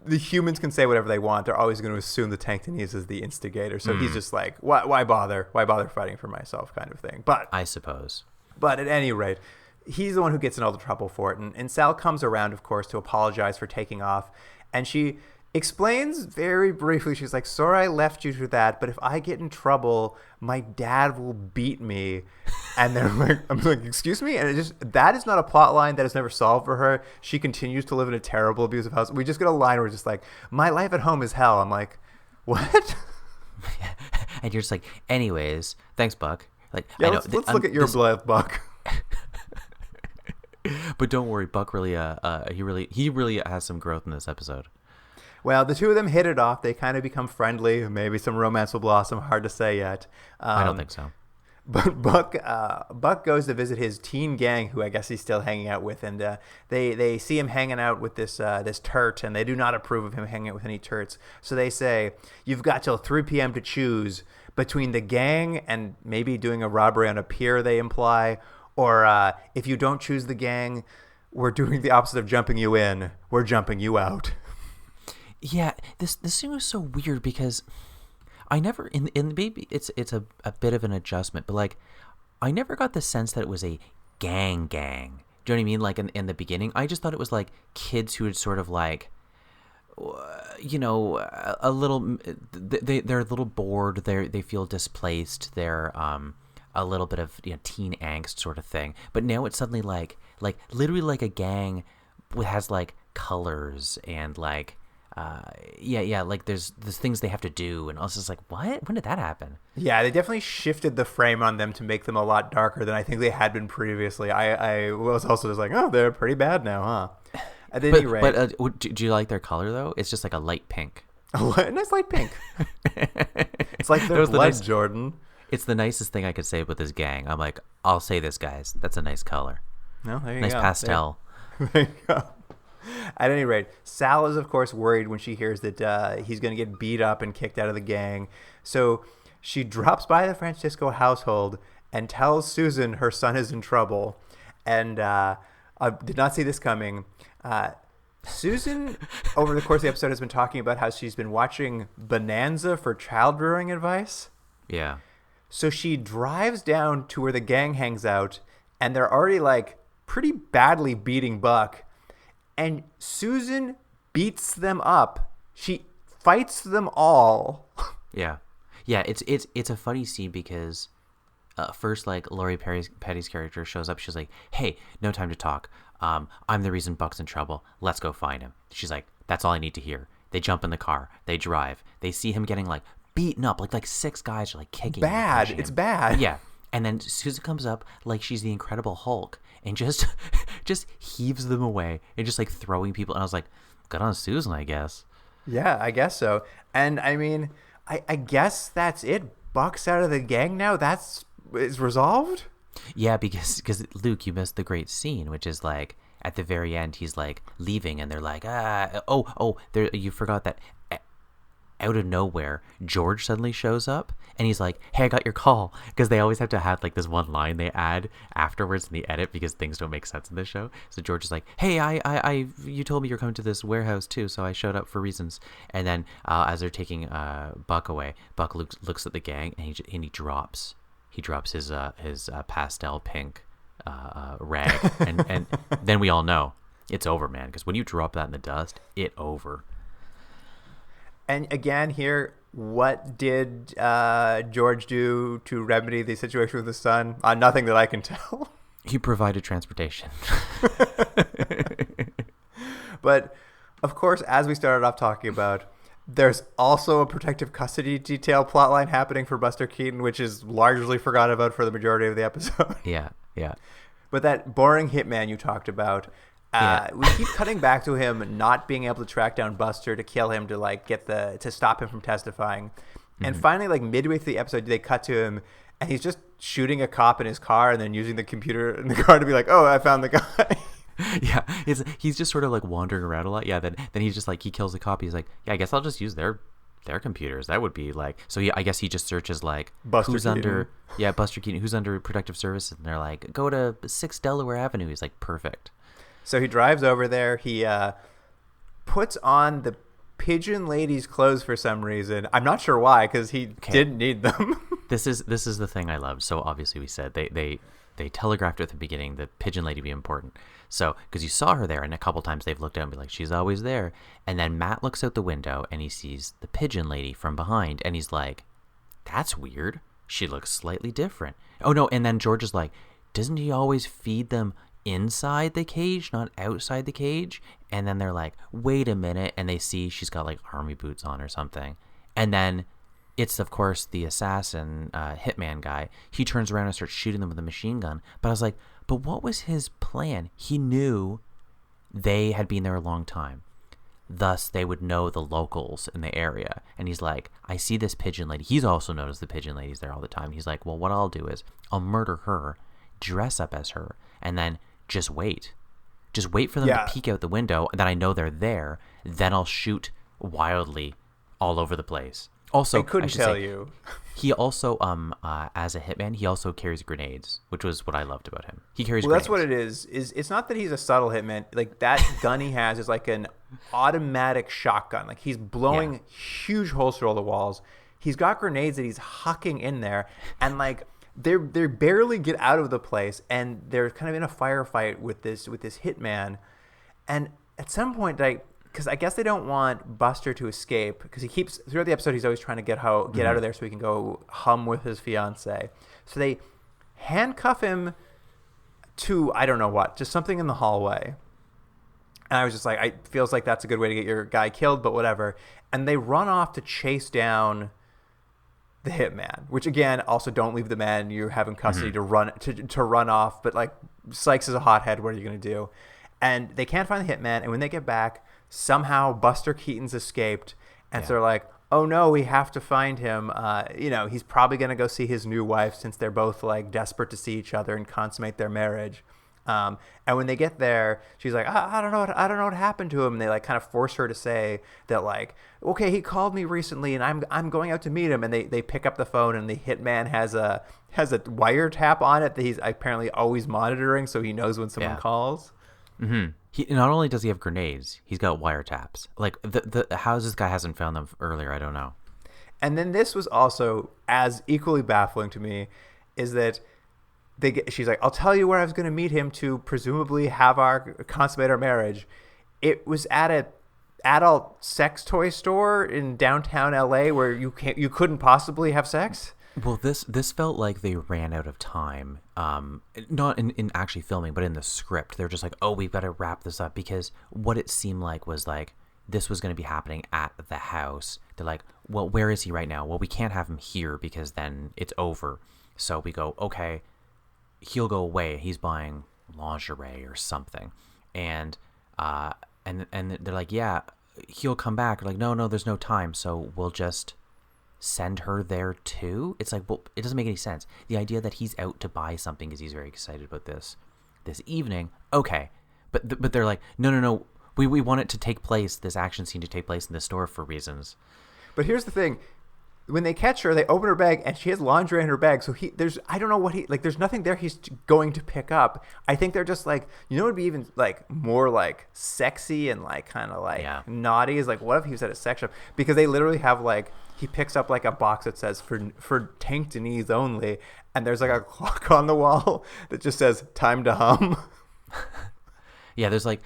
the humans can say whatever they want. They're always going to assume the Tenctonese is the instigator. So he's just like, why bother? Why bother fighting for myself kind of thing. But I suppose. But at any rate, he's the one who gets in all the trouble for it. And Sal comes around, of course, to apologize for taking off. And she explains very briefly, she's like, sorry I left you to that, but if I get in trouble, my dad will beat me. And they're like, I'm like, excuse me? And that is not a plot line that is never solved for her. She continues to live in a terrible, abusive house. We just get a line where it's just like, my life at home is hell. I'm like, what? And you're just like, anyways, thanks, Buck. Like, yeah, let's look at your life, Buck. But don't worry, Buck really he really has some growth in this episode. Well, the two of them hit it off. They kind of become friendly. Maybe some romance will blossom. Hard to say yet. I don't think so. But Buck goes to visit his teen gang, who I guess he's still hanging out with, and they see him hanging out with this turt, and they do not approve of him hanging out with any turts. So they say, you've got till 3 p.m. to choose between the gang and maybe doing a robbery on a pier, they imply, or if you don't choose the gang, we're doing the opposite of jumping you in. We're jumping you out. Yeah, this scene was so weird because I never in maybe it's a bit of an adjustment, but like I never got the sense that it was a gang. Do you know what I mean? Like in the beginning, I just thought it was like kids who had sort of like, a little they're a little bored, they feel displaced, they're a little bit of teen angst sort of thing. But now it's suddenly like literally like a gang has like colors and like like there's things they have to do, and I was just like, what? When did that happen? Yeah, they definitely shifted the frame on them to make them a lot darker than I think they had been previously. I was also just like, oh, they're pretty bad now, huh? At any rate, but do you like their color though? It's just like a light pink. a nice light pink. It's like their blood, Jordan. It's the nicest thing I could say about this gang. I'm like, I'll say this, guys. That's a nice color. No, there you nice go. Pastel. There you go. At any rate, Sal is, of course, worried when she hears that he's going to get beat up and kicked out of the gang. So she drops by the Francisco household and tells Susan her son is in trouble. And I did not see this coming. Susan, over the course of the episode, has been talking about how she's been watching Bonanza for child rearing advice. Yeah. So she drives down to where the gang hangs out, and they're already, like, pretty badly beating Buck. And Susan beats them up. She fights them all. Yeah. Yeah, it's a funny scene because first, like, Lori Petty's character shows up. She's like, hey, no time to talk. I'm the reason Buck's in trouble. Let's go find him. She's like, that's all I need to hear. They jump in the car. They drive. They see him getting, like, beaten up. Like 6 guys are, like, kicking him. Bad. It's bad. Yeah. And then Susan comes up like she's the Incredible Hulk and just heaves them away and just, like, throwing people. And I was like, good on Susan, I guess. Yeah, I guess so. And, I mean, I guess that's it. Buck's out of the gang now? It's resolved? Yeah, because Luke, you missed the great scene, which is like at the very end, he's like leaving, and they're like, you forgot that out of nowhere, George suddenly shows up, and he's like, hey, I got your call, because they always have to have like this one line they add afterwards in the edit because things don't make sense in the show. So George is like, hey, you told me you're coming to this warehouse too, so I showed up for reasons. And then as they're taking Buck away, Buck looks at the gang, and he drops. He drops his pastel pink rag, and then we all know it's over, man. Because when you drop that in the dust, it's over. And again, here, what did George do to remedy the situation with his son? Nothing that I can tell. He provided transportation. But of course, as we started off talking about, there's also a protective custody detail plotline happening for Buster Keaton, which is largely forgot about for the majority of the episode. Yeah. But that boring hitman you talked about, we keep cutting back to him not being able to track down Buster to kill him, to like to stop him from testifying. Mm-hmm. And finally, like midway through the episode, they cut to him and he's just shooting a cop in his car and then using the computer in the car to be like, oh, I found the guy. Yeah, he's just sort of like wandering around a lot. Yeah, then he's just like, he kills the cop. He's like, yeah, I guess I'll just use their computers. That would be like, so I guess he just searches like Buster Keaton, who's under protective services, and they're like, go to 6 Delaware Avenue. He's like, perfect. So he drives over there. He puts on the pigeon lady's clothes for some reason. I'm not sure why, because he didn't need them. This is the thing I loved. So obviously we said they telegraphed at the beginning the pigeon lady be important. So, because you saw her there, and a couple times they've looked out and be like, she's always there. And then Matt looks out the window, and he sees the pigeon lady from behind, and he's like, that's weird. She looks slightly different. Oh, no, and then George is like, doesn't he always feed them inside the cage, not outside the cage? And then they're like, wait a minute, and they see she's got, like, army boots on or something. And then it's, of course, the assassin, hitman guy. He turns around and starts shooting them with a machine gun. But I was like, but what was his plan? He knew they had been there a long time. Thus, they would know the locals in the area. And he's like, I see this pigeon lady. He's also noticed the pigeon lady's there all the time. He's like, well, what I'll do is I'll murder her, dress up as her, and then just wait. Just wait for them to peek out the window, and then I know they're there. Then I'll shoot wildly all over the place. Also, I couldn't tell you. He also, as a hitman, he also carries grenades, which was what I loved about him. He carries grenades. That's what it is. It's not that he's a subtle hitman. Like, that gun he has is like an automatic shotgun. Like, he's blowing huge holes through all the walls. He's got grenades that he's hucking in there, and like they barely get out of the place, and they're kind of in a firefight with this hitman. And at some point, because I guess they don't want Buster to escape, because he keeps, throughout the episode, he's always trying to get out of there so he can go hum with his fiance. So they handcuff him to, I don't know what, just something in the hallway. And I was just like, it feels like that's a good way to get your guy killed, but whatever. And they run off to chase down the hitman, which again, also don't leave the man you have in custody to run off. But like, Sykes is a hothead. What are you going to do? And they can't find the hitman. And when they get back, somehow Buster Keaton's escaped. And so they're like, oh no, we have to find him. He's probably going to go see his new wife since they're both like desperate to see each other and consummate their marriage. And when they get there, she's like, I don't know what happened to him. And they like kind of force her to say that like, okay, he called me recently and I'm going out to meet him. And they pick up the phone and the hitman has a wiretap on it that he's apparently always monitoring, so he knows when someone calls. Mm-hmm. He not only does he have grenades, he's got wiretaps. Like the how this guy hasn't found them earlier, I don't know. And then this was also as equally baffling to me, is that she's like, I'll tell you where I was going to meet him to presumably consummate our marriage. It was at a adult sex toy store in downtown LA where you couldn't possibly have sex. Well, this felt like they ran out of time, not in actually filming, but in the script. They're just like, oh, we've got to wrap this up, because what it seemed like was like this was going to be happening at the house. They're like, well, where is he right now? Well, we can't have him here because then it's over. So we go, okay, he'll go away. He's buying lingerie or something. And they're like, yeah, he'll come back. We're like, no, there's no time. So we'll just send her there too. It's like, well, it doesn't make any sense. The idea that he's out to buy something because he's very excited about this evening. Okay. But they're like, no. We want it to take place, this action scene to take place in the store for reasons. But here's the thing. When they catch her, they open her bag and she has lingerie in her bag. So I don't know what there's nothing there he's going to pick up. I think they're just like, it would be even like more like sexy and like kind of like naughty is like, what if he was at a sex shop? Because they literally have like, he picks up like a box that says for Tenctonese only. And there's like a clock on the wall that just says time to hum. Yeah, there's like,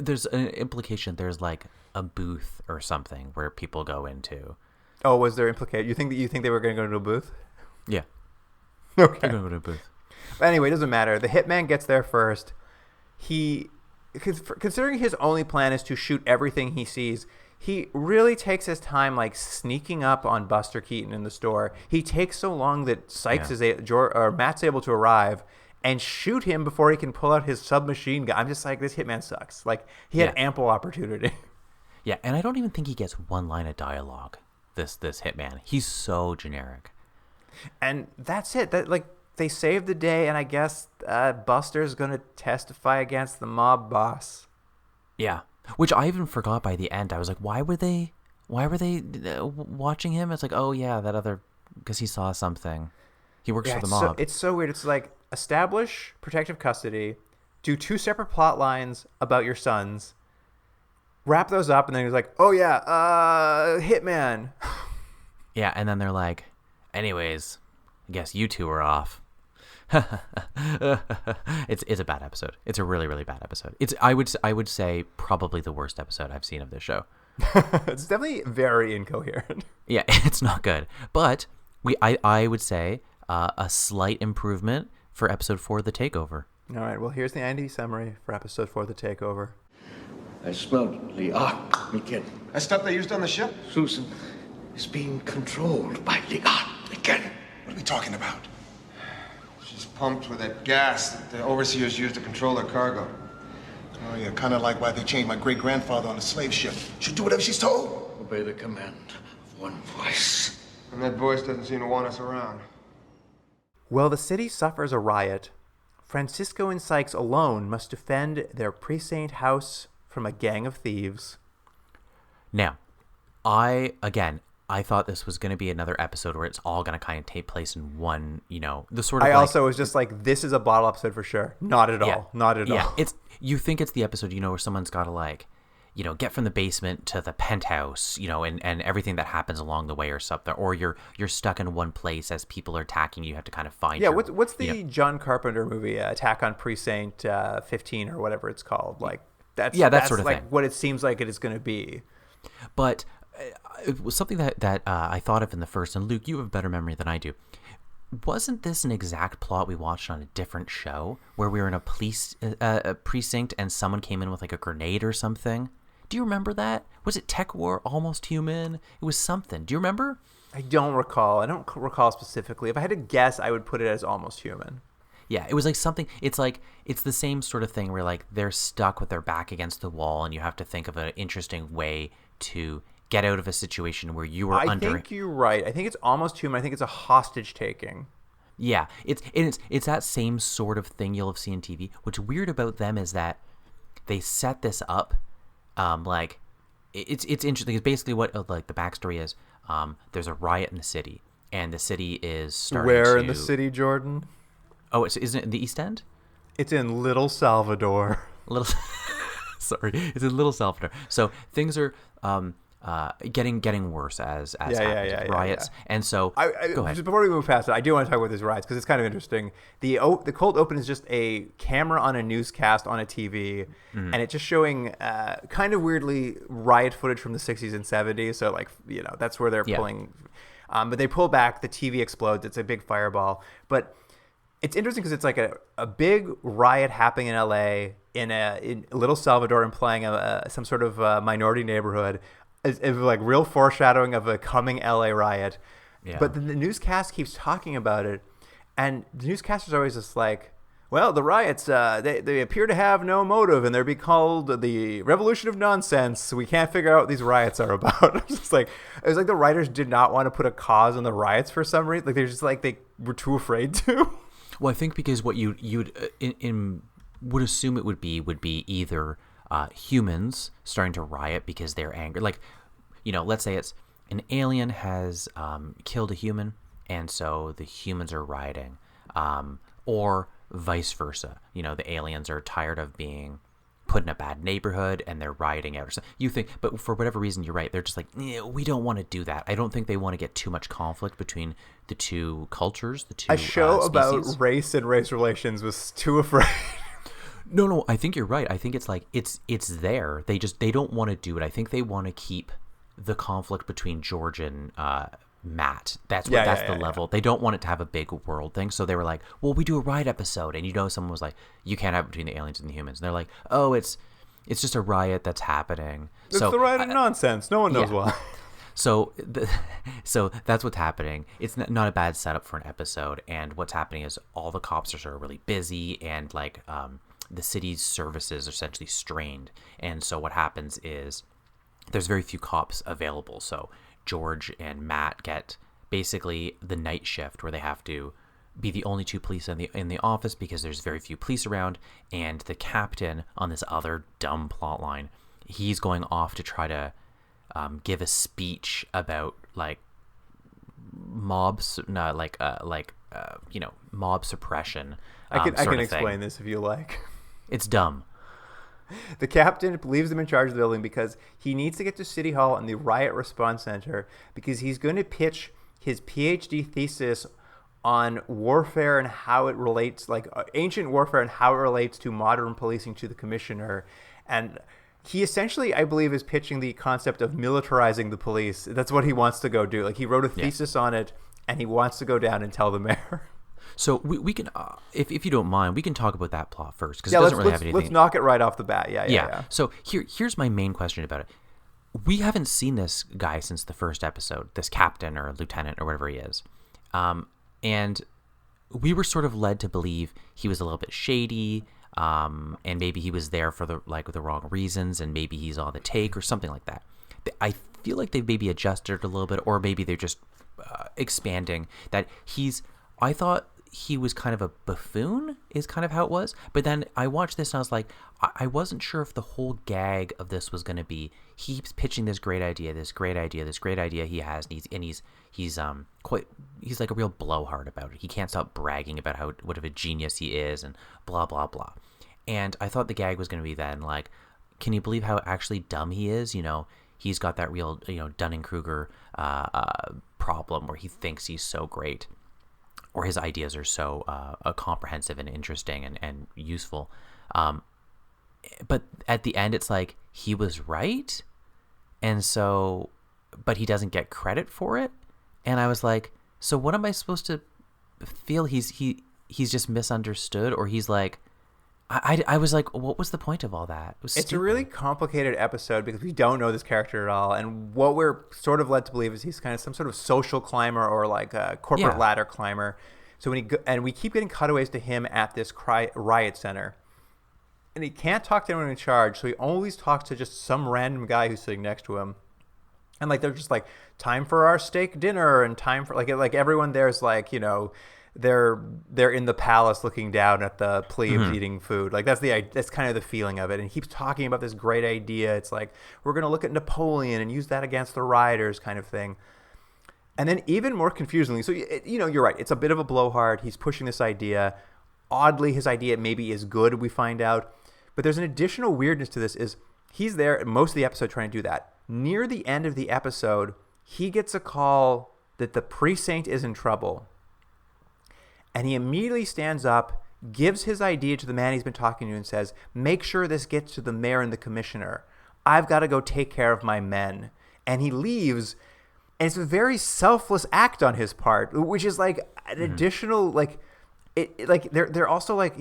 there's an implication. There's like a booth or something where people go into. Oh, was there implication? You think they were going to go to a booth? Yeah. Okay. They're going to go to a booth. But anyway, it doesn't matter. The hitman gets there first. Considering his only plan is to shoot everything he sees, he really takes his time like sneaking up on Buster Keaton in the store. He takes so long that Matt's able to arrive and shoot him before he can pull out his submachine gun. I'm just like, this hitman sucks. Like, he had ample opportunity. Yeah, and I don't even think he gets one line of dialogue. This hitman, he's so generic, and that's it. That like they saved the day, and I guess Buster's gonna testify against the mob boss. Yeah, which I even forgot by the end. I was like, why were they watching him? It's like, oh yeah, that other, because he saw something. He works for the mob. It's so weird. It's like, establish protective custody, do 2 separate plot lines about your sons, wrap those up, and then he's like, oh yeah, hitman. Yeah, and then they're like, anyways, I guess you two are off. It's a bad episode. It's a really, really bad episode. I would say probably the worst episode I've seen of this show. It's definitely very incoherent. Yeah, it's not good. But I would say a slight improvement for episode 4, The Takeover. All right, well, here's the IMDb summary for episode 4, The Takeover. I smelled Liat again. That stuff they used on the ship? Susan is being controlled by Liat again. What are we talking about? She's pumped with that gas that the overseers use to control their cargo. Oh, yeah, kind of like why they chained my great-grandfather on a slave ship. She'll do whatever she's told. Obey the command of one voice. And that voice doesn't seem to want us around. Well, the city suffers a riot. Francisco and Sykes alone must defend their precinct house from a gang of thieves. Now, I thought this was going to be another episode where it's all going to kind of take place in one, the sort of. I also was just like, this is a bottle episode for sure. Not at all. Not at all. You think it's the episode, where someone's got to like, get from the basement to the penthouse, and everything that happens along the way or something, or you're stuck in one place as people are attacking you. You have to kind of find. Yeah. What's the John Carpenter movie, Attack on Precinct 15 or whatever it's called? Like. That's sort of like thing. What it seems like it is going to be. But it was something that I thought of in the first, and Luke, you have a better memory than I do. Wasn't this an exact plot we watched on a different show where we were in a police precinct and someone came in with like a grenade or something? Do you remember that? Was it Tech War, Almost Human? It was something. Do you remember? I don't recall. I don't recall specifically. If I had to guess, I would put it as Almost Human. Yeah, it was like something. It's like it's the same sort of thing where like they're stuck with their back against the wall, and you have to think of an interesting way to get out of a situation where you were under. I think you're right. I think it's almost human. I think it's a hostage taking. Yeah, it's that same sort of thing you'll have seen on TV. What's weird about them is that they set this up, like it's interesting. It's basically what like the backstory is. There's a riot in the city, and the city is starting Where in the city, Jordan? Oh, isn't it in the East End? It's in Little Salvador. Sorry, it's in Little Salvador. So things are getting worse as riots. Yeah. And so go ahead. Just before we move past it, I do want to talk about these riots because it's kind of interesting. The cold open is just a camera on a newscast on a TV, and it's just showing kind of weirdly riot footage from the 60s and 70s. So like that's where they're pulling. But they pull back, the TV explodes. It's a big fireball, but it's interesting because it's like a big riot happening in LA in Little Salvador, implying some sort of minority neighborhood. It's like real foreshadowing of a coming LA riot. Yeah. But then the newscast keeps talking about it, and the newscasters are always just like, well, the riots, they appear to have no motive, and they're being called the revolution of nonsense. We can't figure out what these riots are about. It's just like, it was like the writers did not want to put a cause on the riots for some reason. Like they're just like, they were too afraid to. Well, I think because what you'd would assume it would be either humans starting to riot because they're angry. Like, let's say it's an alien has killed a human, and so the humans are rioting, or vice versa. The aliens are tired of being put in a bad neighborhood and they're rioting out or something. You think, but for whatever reason, you're right. They're just like, we don't want to do that. I don't think they want to get too much conflict between the two cultures, the two. A show about species. race and race relations was too afraid. No, I think you're right. I think it's like it's there. They don't want to do it. I think they want to keep the conflict between George and Matt. That's the level. Yeah. They don't want it to have a big world thing. So they were like, well, we do a riot episode, and someone was like, you can't have it between the aliens and the humans. And they're like, oh, it's just a riot that's happening. It's the riot of nonsense. No one knows why. So that's what's happening. It's not a bad setup for an episode. And what's happening is all the cops are sort of really busy, and like the city's services are essentially strained. And so what happens is there's very few cops available. So George and Matt get basically the night shift where they have to be the only two police in the office because there's very few police around. And the captain on this other dumb plot line, he's going off to try to give a speech about like mob suppression. I can explain this if you like. It's dumb. The captain leaves them in charge of the building because he needs to get to City Hall and the Riot Response Center because he's going to pitch his PhD thesis on warfare and how it relates, like ancient warfare and how it relates to modern policing to the commissioner. And he essentially, I believe, is pitching the concept of militarizing the police. That's what he wants to go do. Like he wrote a thesis on it, and he wants to go down and tell the mayor. So we can, if you don't mind, we can talk about that plot first because it doesn't really have anything. Let's knock it right off the bat. Yeah. So here's my main question about it. We haven't seen this guy since the first episode, this captain or lieutenant or whatever he is, and we were sort of led to believe he was a little bit shady, and maybe he was there for the wrong reasons, and maybe he's on the take or something like that. I feel like they've maybe adjusted it a little bit, or maybe they're just expanding that he's. I thought he was kind of a buffoon is kind of how it was. But then I watched this and I was like, I wasn't sure if the whole gag of this was going to be, he keeps pitching this great idea he has. And he's like a real blowhard about it. He can't stop bragging about what of a genius he is and blah, blah, blah. And I thought the gag was going to be then like, can you believe how actually dumb he is? He's got that real, Dunning-Kruger problem where he thinks he's so great. Or his ideas are so comprehensive and interesting and useful. But at the end, it's like he was right. And so, but he doesn't get credit for it. And I was like, so what am I supposed to feel? He's just misunderstood, or he's like, I was like, what was the point of all that? It's a really complicated episode because we don't know this character at all. And what we're sort of led to believe is he's kind of some sort of social climber or like a corporate ladder climber. So and we keep getting cutaways to him at this riot center. And he can't talk to anyone in charge, so he always talks to just some random guy who's sitting next to him. And like they're just like, time for our steak dinner, and time for like everyone there's like, you know, they're in the palace looking down at the plebes eating food. Like that's kind of the feeling of it. And he keeps talking about this great idea. It's like, we're gonna look at Napoleon and use that against the rioters, kind of thing. And then even more confusingly, so you know, you're right. It's a bit of a blowhard. He's pushing this idea. Oddly, his idea maybe is good. We find out. But there's an additional weirdness to this is he's there most of the episode trying to do that. Near the end of the episode, he gets a call that the precinct is in trouble. And he immediately stands up, gives his idea to the man he's been talking to and says, make sure this gets to the mayor and the commissioner. I've got to go take care of my men. And he leaves. And it's a very selfless act on his part, which is like an additional, like, they're also like,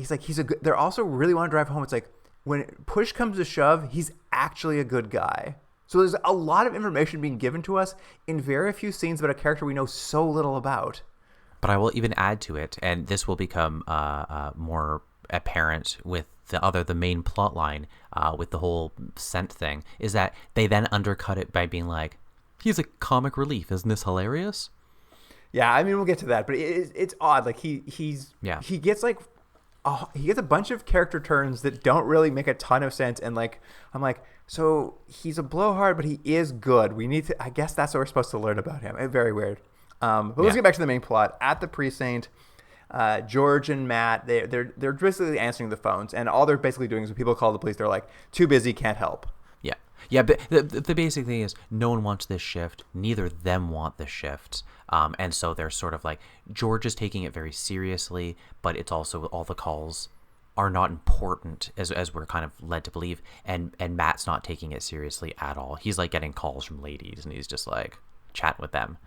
they're also really want to drive home. It's like, when push comes to shove, he's actually a good guy. So there's a lot of information being given to us in very few scenes about a character we know so little about. But I will even add to it, and this will become more apparent with the main plot line with the whole scent thing, is that they then undercut it by being like, he's a comic relief. Isn't this hilarious? Yeah, I mean, we'll get to that, but it's odd. Like he gets like he gets a bunch of character turns that don't really make a ton of sense, and like I'm like, so he's a blowhard, but he is good. We need to. I guess that's what we're supposed to learn about him. It's very weird. But let's get back to the main plot. At the precinct, George and Matt they're basically answering the phones, and all they're basically doing is when people call the police, they're like, too busy, can't help. Yeah, but the basic thing is no one wants this shift. Neither of them want the shift. And so they're sort of like, George is taking it very seriously, but it's also all the calls are not important as we're kind of led to believe. And Matt's not taking it seriously at all. He's like getting calls from ladies and he's just like chatting with them.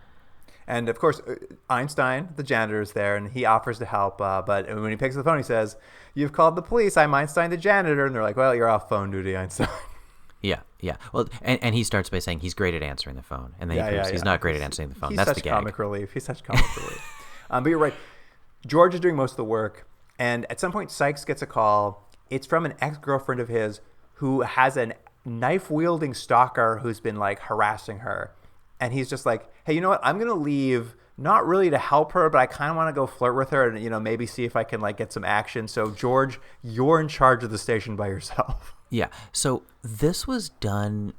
And of course, Einstein, the janitor, is there, and he offers to help. But when he picks up the phone, he says, "You've called the police. I'm Einstein, the janitor." And they're like, "Well, you're off phone duty, Einstein." Yeah. Well, and he starts by saying he's great at answering the phone, and then he proves he's not great at answering the phone. That's the gag. He's such comic relief. But you're right. George is doing most of the work, and at some point, Sykes gets a call. It's from an ex-girlfriend of his who has a knife-wielding stalker who's been like harassing her, and he's just like, "Hey, you know what? I'm gonna leave." Not really to help her, but I kind of want to go flirt with her and, you know, maybe see if I can like get some action. So George, you're in charge of the station by yourself. Yeah. So this was done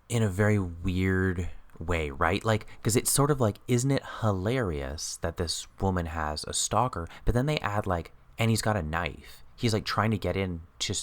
in a very weird way, right? Like, because it's sort of like, isn't it hilarious that this woman has a stalker? But then they add like, and he's got a knife. He's like trying to get in to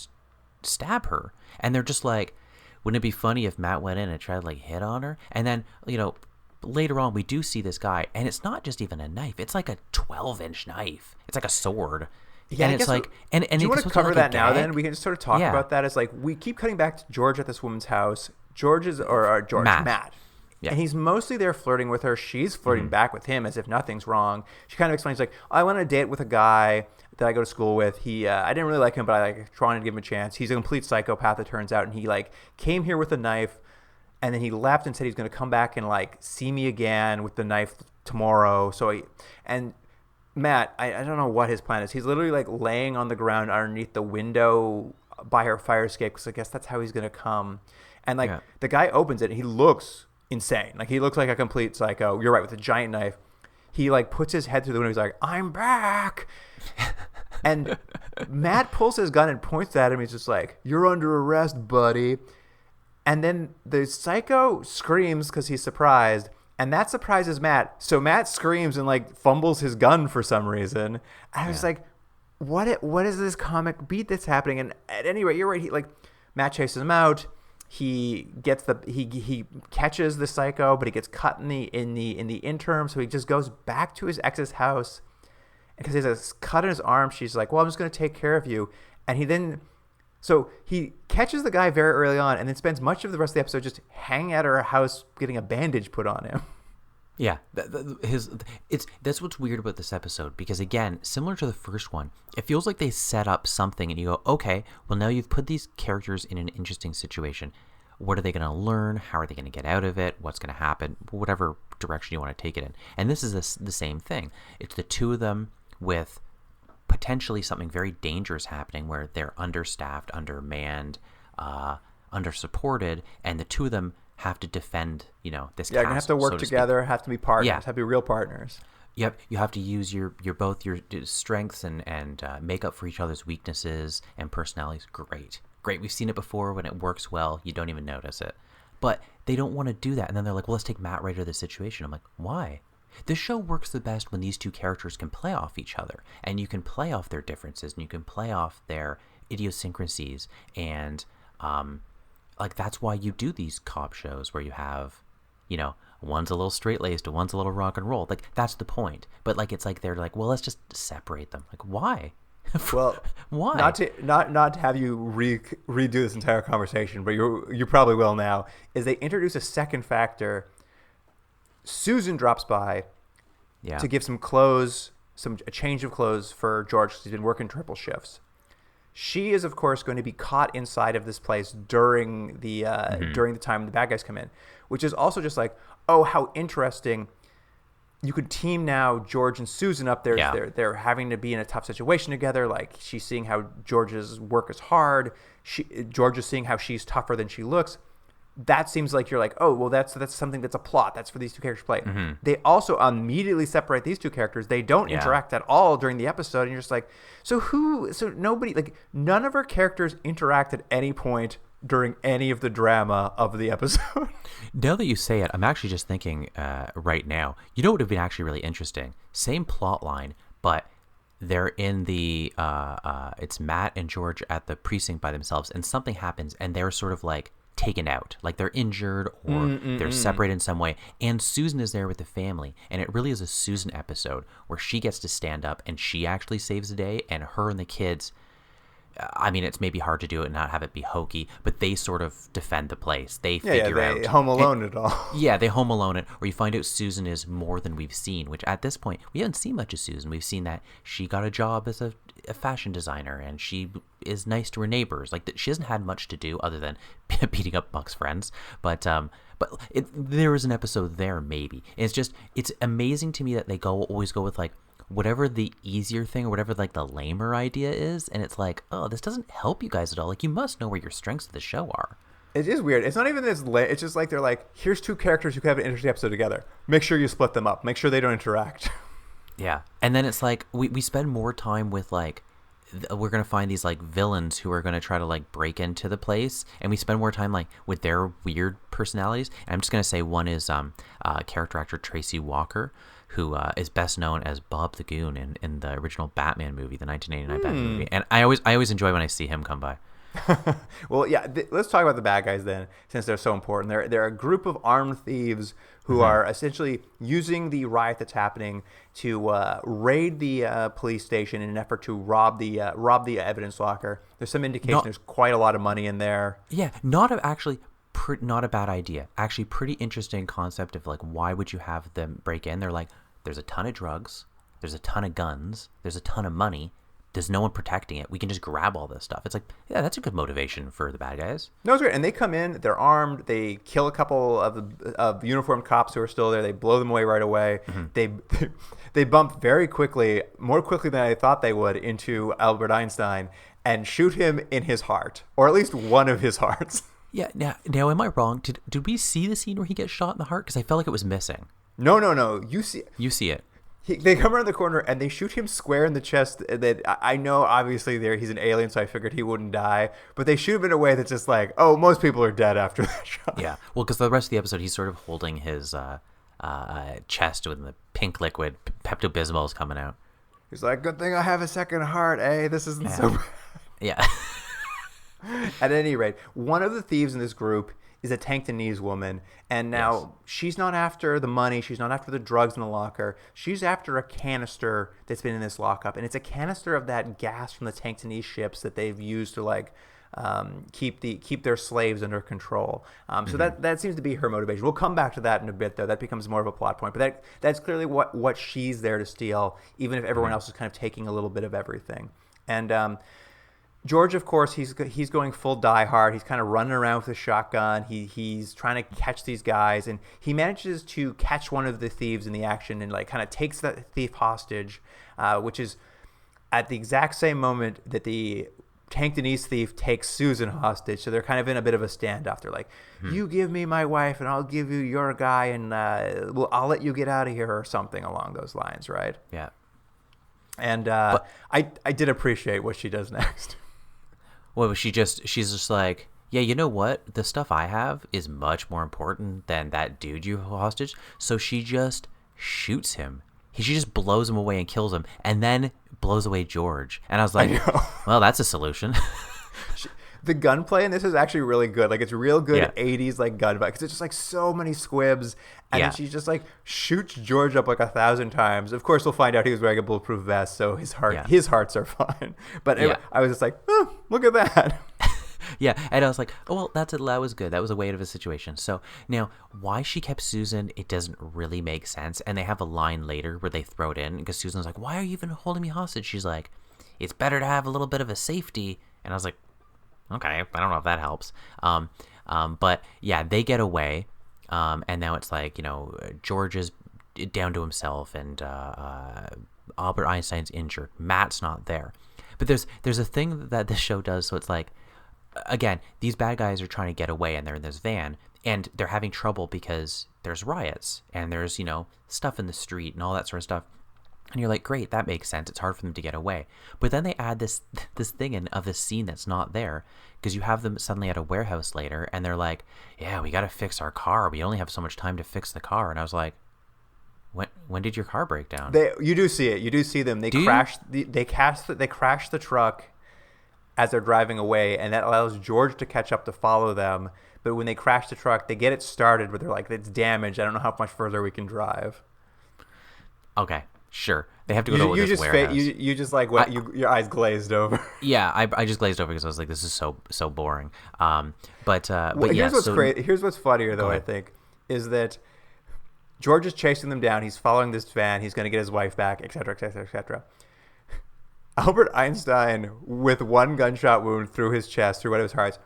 stab her. And they're just like, wouldn't it be funny if Matt went in and tried to like hit on her? And then, you know, later on we do see this guy, and it's not just even a knife, it's like a 12-inch knife. It's like a sword. Yeah, and it's like, and do you want to cover that now? Then we can just sort of talk Yeah. about that. As like, we keep cutting back to George at this woman's house. Matt. Yeah. And he's mostly there flirting with her. She's flirting back with him as if nothing's wrong. She kind of explains like, I went on a date with a guy that I go to school with. He, I didn't really like him, but I like wanted to give him a chance. He's a complete psychopath, it turns out, and he like came here with a knife. And then he left and said he's going to come back and like see me again with the knife tomorrow. And Matt, I don't know what his plan is. He's literally like laying on the ground underneath the window by her fire escape, because I guess that's how he's going to come. And like the guy opens it and he looks insane. Like he looks like a complete psycho. You're right, with a giant knife. He like puts his head through the window. He's like, "I'm back." And Matt pulls his gun and points at him. He's just like, "You're under arrest, buddy." And then the psycho screams because he's surprised, and that surprises Matt. So Matt screams and like fumbles his gun for some reason. And I was like, what is this comic beat that's happening? And at any rate, you're right. Matt chases him out. He gets he catches the psycho, but he gets cut in the interim. So he just goes back to his ex's house because he has a cut in his arm. She's like, "Well, I'm just going to take care of you." And so he catches the guy very early on and then spends much of the rest of the episode just hanging at her house getting a bandage put on him. Yeah, that's what's weird about this episode, because again, similar to the first one, it feels like they set up something and you go, okay, well now you've put these characters in an interesting situation. What are they going to learn? How are they going to get out of it? What's going to happen? Whatever direction you want to take it in. And this is the same thing. It's the two of them with potentially something very dangerous happening where they're understaffed, undermanned, undersupported, and the two of them have to defend, this castle. Yeah, you have to work together, have to be partners, Yeah. have to be real partners. Yep, you have to use your both your strengths and make up for each other's weaknesses and personalities. Great. We've seen it before. When it works well, you don't even notice it. But they don't want to do that. And then they're like, well, let's take Matt right out of the situation. I'm like, why? This show works the best when these two characters can play off each other. And you can play off their differences. And you can play off their idiosyncrasies. And that's why you do these cop shows where you have, one's a little straight-laced, one's a little rock and roll. Like, that's the point. But, it's like they're like, well, let's just separate them. Like, why? Well, why? Not to have you redo this entire conversation, but you probably will now, is they introduce a second factor. Susan drops by to give some clothes, a change of clothes for George because he's been working triple shifts. She is, of course, going to be caught inside of this place during the time the bad guys come in, which is also just like, oh, how interesting. You could team now George and Susan up there. Yeah. They're having to be in a tough situation together. Like, she's seeing how George's work is hard. George is seeing how she's tougher than she looks. That seems like you're like, oh, well, that's something that's a plot. That's for these two characters to play. Mm-hmm. They also immediately separate these two characters. They don't interact at all during the episode. And you're just like, so nobody, like, none of our characters interact at any point during any of the drama of the episode. Now that you say it, I'm actually just thinking right now, what would have been actually really interesting? Same plot line, but they're in the, it's Matt and George at the precinct by themselves, and something happens, and they're sort of like taken out, like they're injured or they're separated in some way, and Susan is there with the family, and it really is a Susan episode where she gets to stand up and she actually saves the day, and her and the kids, I mean, it's maybe hard to do it and not have it be hokey, but they sort of defend the place. They figure out. They Home Alone it all. Yeah, they Home Alone it, or you find out Susan is more than we've seen, which at this point, we haven't seen much of Susan. We've seen that she got a job as a fashion designer, and she is nice to her neighbors. Like, she hasn't had much to do other than beating up Buck's friends. But there is an episode there, maybe. And it's amazing to me that they always go with, like, whatever the easier thing or whatever, like, the lamer idea is, and it's like, oh, this doesn't help you guys at all. Like, you must know where your strengths of the show are. It is weird. It's not even this late. It's just like they're like, here's two characters who could have an interesting episode together. Make sure you split them up. Make sure they don't interact. Yeah. And then it's like we spend more time with, like, we're going to find these, like, villains who are going to try to, like, break into the place, and we spend more time, like, with their weird personalities. And I'm just going to say one is character actor Tracy Walker, who is best known as Bob the Goon in the original Batman movie, the 1989 Batman movie. And I always enjoy when I see him come by. Well, yeah, let's talk about the bad guys then, since they're so important. They're a group of armed thieves who are essentially using the riot that's happening to raid the police station in an effort to rob the evidence locker. There's some indication there's quite a lot of money in there. Yeah, not a bad idea. Actually, pretty interesting concept of, like, why would you have them break in? They're like, there's a ton of drugs, there's a ton of guns, there's a ton of money. There's no one protecting it. We can just grab all this stuff. It's like, yeah, that's a good motivation for the bad guys. No, it's great. And they come in, they're armed, they kill a couple of uniformed cops who are still there, they blow them away right away. They bump very quickly, more quickly than I thought they would, into Albert Einstein and shoot him in his heart, or at least one of his hearts. Yeah. Now, am I wrong? Did we see the scene where he gets shot in the heart? Because I felt like it was missing. No. You see it. They come around the corner and they shoot him square in the chest. That I know, obviously, he's an alien, so I figured he wouldn't die. But they shoot him in a way that's just like, oh, most people are dead after that shot. Yeah. Well, because the rest of the episode, he's sort of holding his chest with the pink liquid. Pepto-Bismol is coming out. He's like, good thing I have a second heart, eh? This isn't so bad. Yeah. At any rate, one of the thieves in this group is a Tenctonese woman, and now she's not after the money, she's not after the drugs in the locker, she's after a canister that's been in this lockup, and it's a canister of that gas from the Tenctonese ships that they've used to, like, keep their slaves under control. So that seems to be her motivation. We'll come back to that in a bit, though. That becomes more of a plot point, but that's clearly what she's there to steal, even if everyone else is kind of taking a little bit of everything. And George, of course, he's going full Die Hard. He's kind of running around with a shotgun. He's trying to catch these guys, and he manages to catch one of the thieves in the action, and like kind of takes that thief hostage, which is at the exact same moment that the Tenctonese thief takes Susan hostage. So they're kind of in a bit of a standoff. They're like, "You give me my wife, and I'll give you your guy, and I'll let you get out of here," or something along those lines, right? Yeah. And I did appreciate what she does next. Well, she's just like, yeah, you know what? The stuff I have is much more important than that dude you hostage. So she just shoots him. She just blows him away and kills him, and then blows away George. And I was like, well, that's a solution. The gunplay in this is actually really good. Like, it's real good Yeah. 80s like gunplay, because it's just like so many squibs, and Yeah. then she just like shoots George up like 1,000 times. Of course, we'll find out he was wearing a bulletproof vest, so his hearts are fine. But anyway, I was just like, oh, look at that. Yeah, and I was like, oh, well, that was good. That was a weight of a situation. So now, why she kept Susan, it doesn't really make sense. And they have a line later where they throw it in, because Susan's like, why are you even holding me hostage? She's like, it's better to have a little bit of a safety. And I was like, okay, I don't know if that helps. But yeah, they get away, and now it's like, George is down to himself, and Albert Einstein's injured. Matt's not there. But there's a thing that this show does, so it's like, again, these bad guys are trying to get away, and they're in this van, and they're having trouble because there's riots, and there's, stuff in the street and all that sort of stuff. And you're like, great, that makes sense. It's hard for them to get away. But then they add this thing in of this scene that's not there, because you have them suddenly at a warehouse later, and they're like, yeah, we got to fix our car. We only have so much time to fix the car. And I was like, when did your car break down? You do see it. You do see them. They crash the truck as they're driving away, and that allows George to catch up to follow them. But when they crash the truck, they get it started, but they're like, it's damaged. I don't know how much further we can drive. Okay, sure. They have to go to this warehouse. You just like what your eyes glazed over. Yeah, I just glazed over because I was like, this is so boring. But here's what's great. Here's what's funnier though, I think, is that George is chasing them down. He's following this van. He's going to get his wife back, etc., etc., etc. Albert Einstein, with one gunshot wound through his chest, through one of his hearts,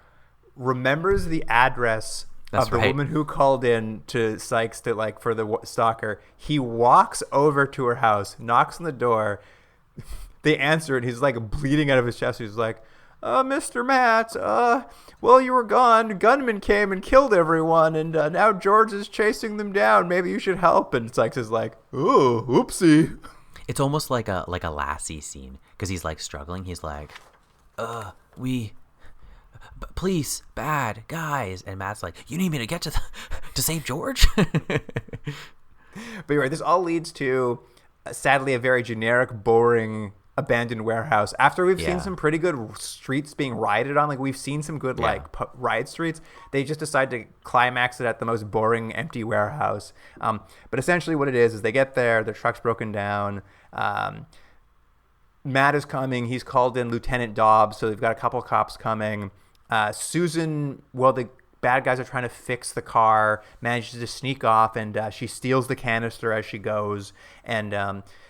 remembers the address of the woman who called in to Sykes for the stalker. He walks over to her house, knocks on the door. They answer, and he's like bleeding out of his chest. He's like, Mr. Matt, well, you were gone. Gunmen came and killed everyone, and now George is chasing them down. Maybe you should help. And Sykes is like, oh, oopsie. It's almost like a Lassie scene, because he's like struggling. He's like, police, bad guys, and Matt's like, you need me to get to save George? But you're right. This all leads to, sadly, a very generic, boring, abandoned warehouse. After we've seen some pretty good streets being rioted on, like we've seen some good riot streets, they just decide to climax it at the most boring, empty warehouse. But essentially what it is they get there, their truck's broken down. Matt is coming. He's called in Lieutenant Dobbs, so they've got a couple of cops coming. Susan, the bad guys are trying to fix the car, manages to sneak off, and she steals the canister as she goes. And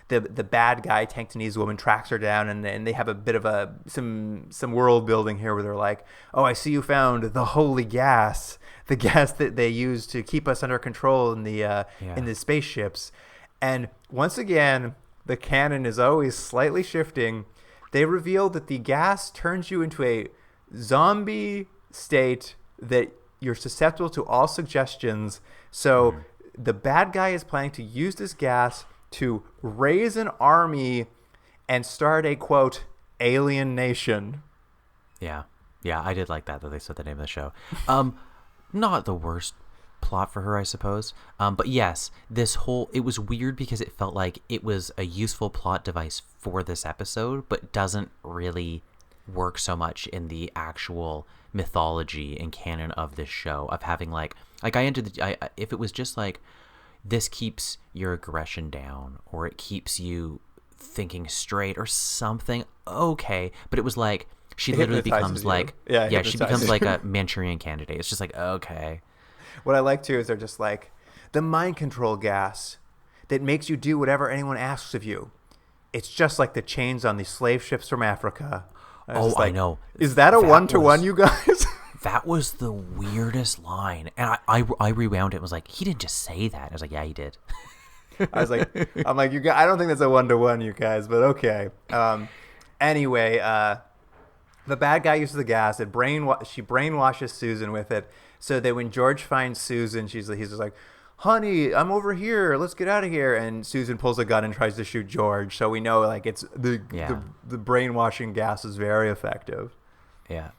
the bad guy, Tenctonese woman, tracks her down, and they have a bit of some world building here where they're like, oh, I see you found the holy gas, the gas that they use to keep us under control in the spaceships. And once again, the canon is always slightly shifting. They reveal that the gas turns you into a zombie state, that you're susceptible to all suggestions. So the bad guy is planning to use this gas to raise an army and start a, quote, alien nation. Yeah, I did like that they said the name of the show. Not the worst plot for her, I suppose. But yes, it was weird because it felt like it was a useful plot device for this episode, but doesn't really work so much in the actual mythology and canon of this show, of having if it was just like, this keeps your aggression down, or it keeps you thinking straight or something, okay, but it was like she literally becomes she becomes like a Manchurian Candidate. It's just like, okay. What I like too is they're just like, the mind control gas that makes you do whatever anyone asks of you. It's just like the chains on the slave ships from Africa. I know. Is that a one-to-one, you guys? That was the weirdest line. And I rewound it and was like, he didn't just say that. I was like, yeah, he did. I'm like, you guys, I don't think that's a one-to-one, you guys, but okay. Anyway, the bad guy uses the gas. She brainwashes Susan with it, so that when George finds Susan, he's just like, honey, I'm over here. Let's get out of here. And Susan pulls a gun and tries to shoot George. So we know like it's the brainwashing gas is very effective. Yeah.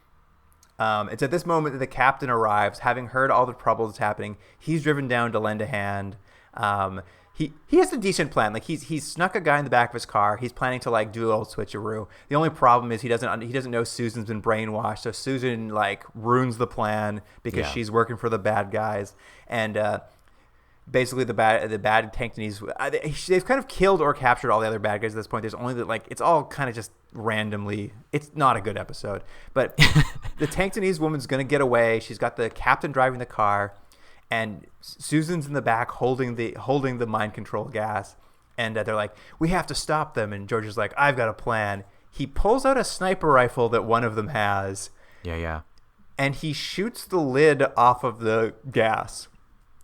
It's at this moment that the captain arrives, having heard all the trouble that's happening. He's driven down to lend a hand. He has a decent plan. Like he's snuck a guy in the back of his car. He's planning to like do a little switcheroo. The only problem is he doesn't know Susan's been brainwashed. So Susan like ruins the plan because she's working for the bad guys. And basically the bad Tenctonese, they've kind of killed or captured all the other bad guys at this point. There's only it's all kind of just randomly. It's not a good episode. But the Tenctonese woman's gonna get away. She's got the captain driving the car. And Susan's in the back holding the mind control gas, and they're like, "We have to stop them." And George is like, "I've got a plan." He pulls out a sniper rifle that one of them has. Yeah. And he shoots the lid off of the gas.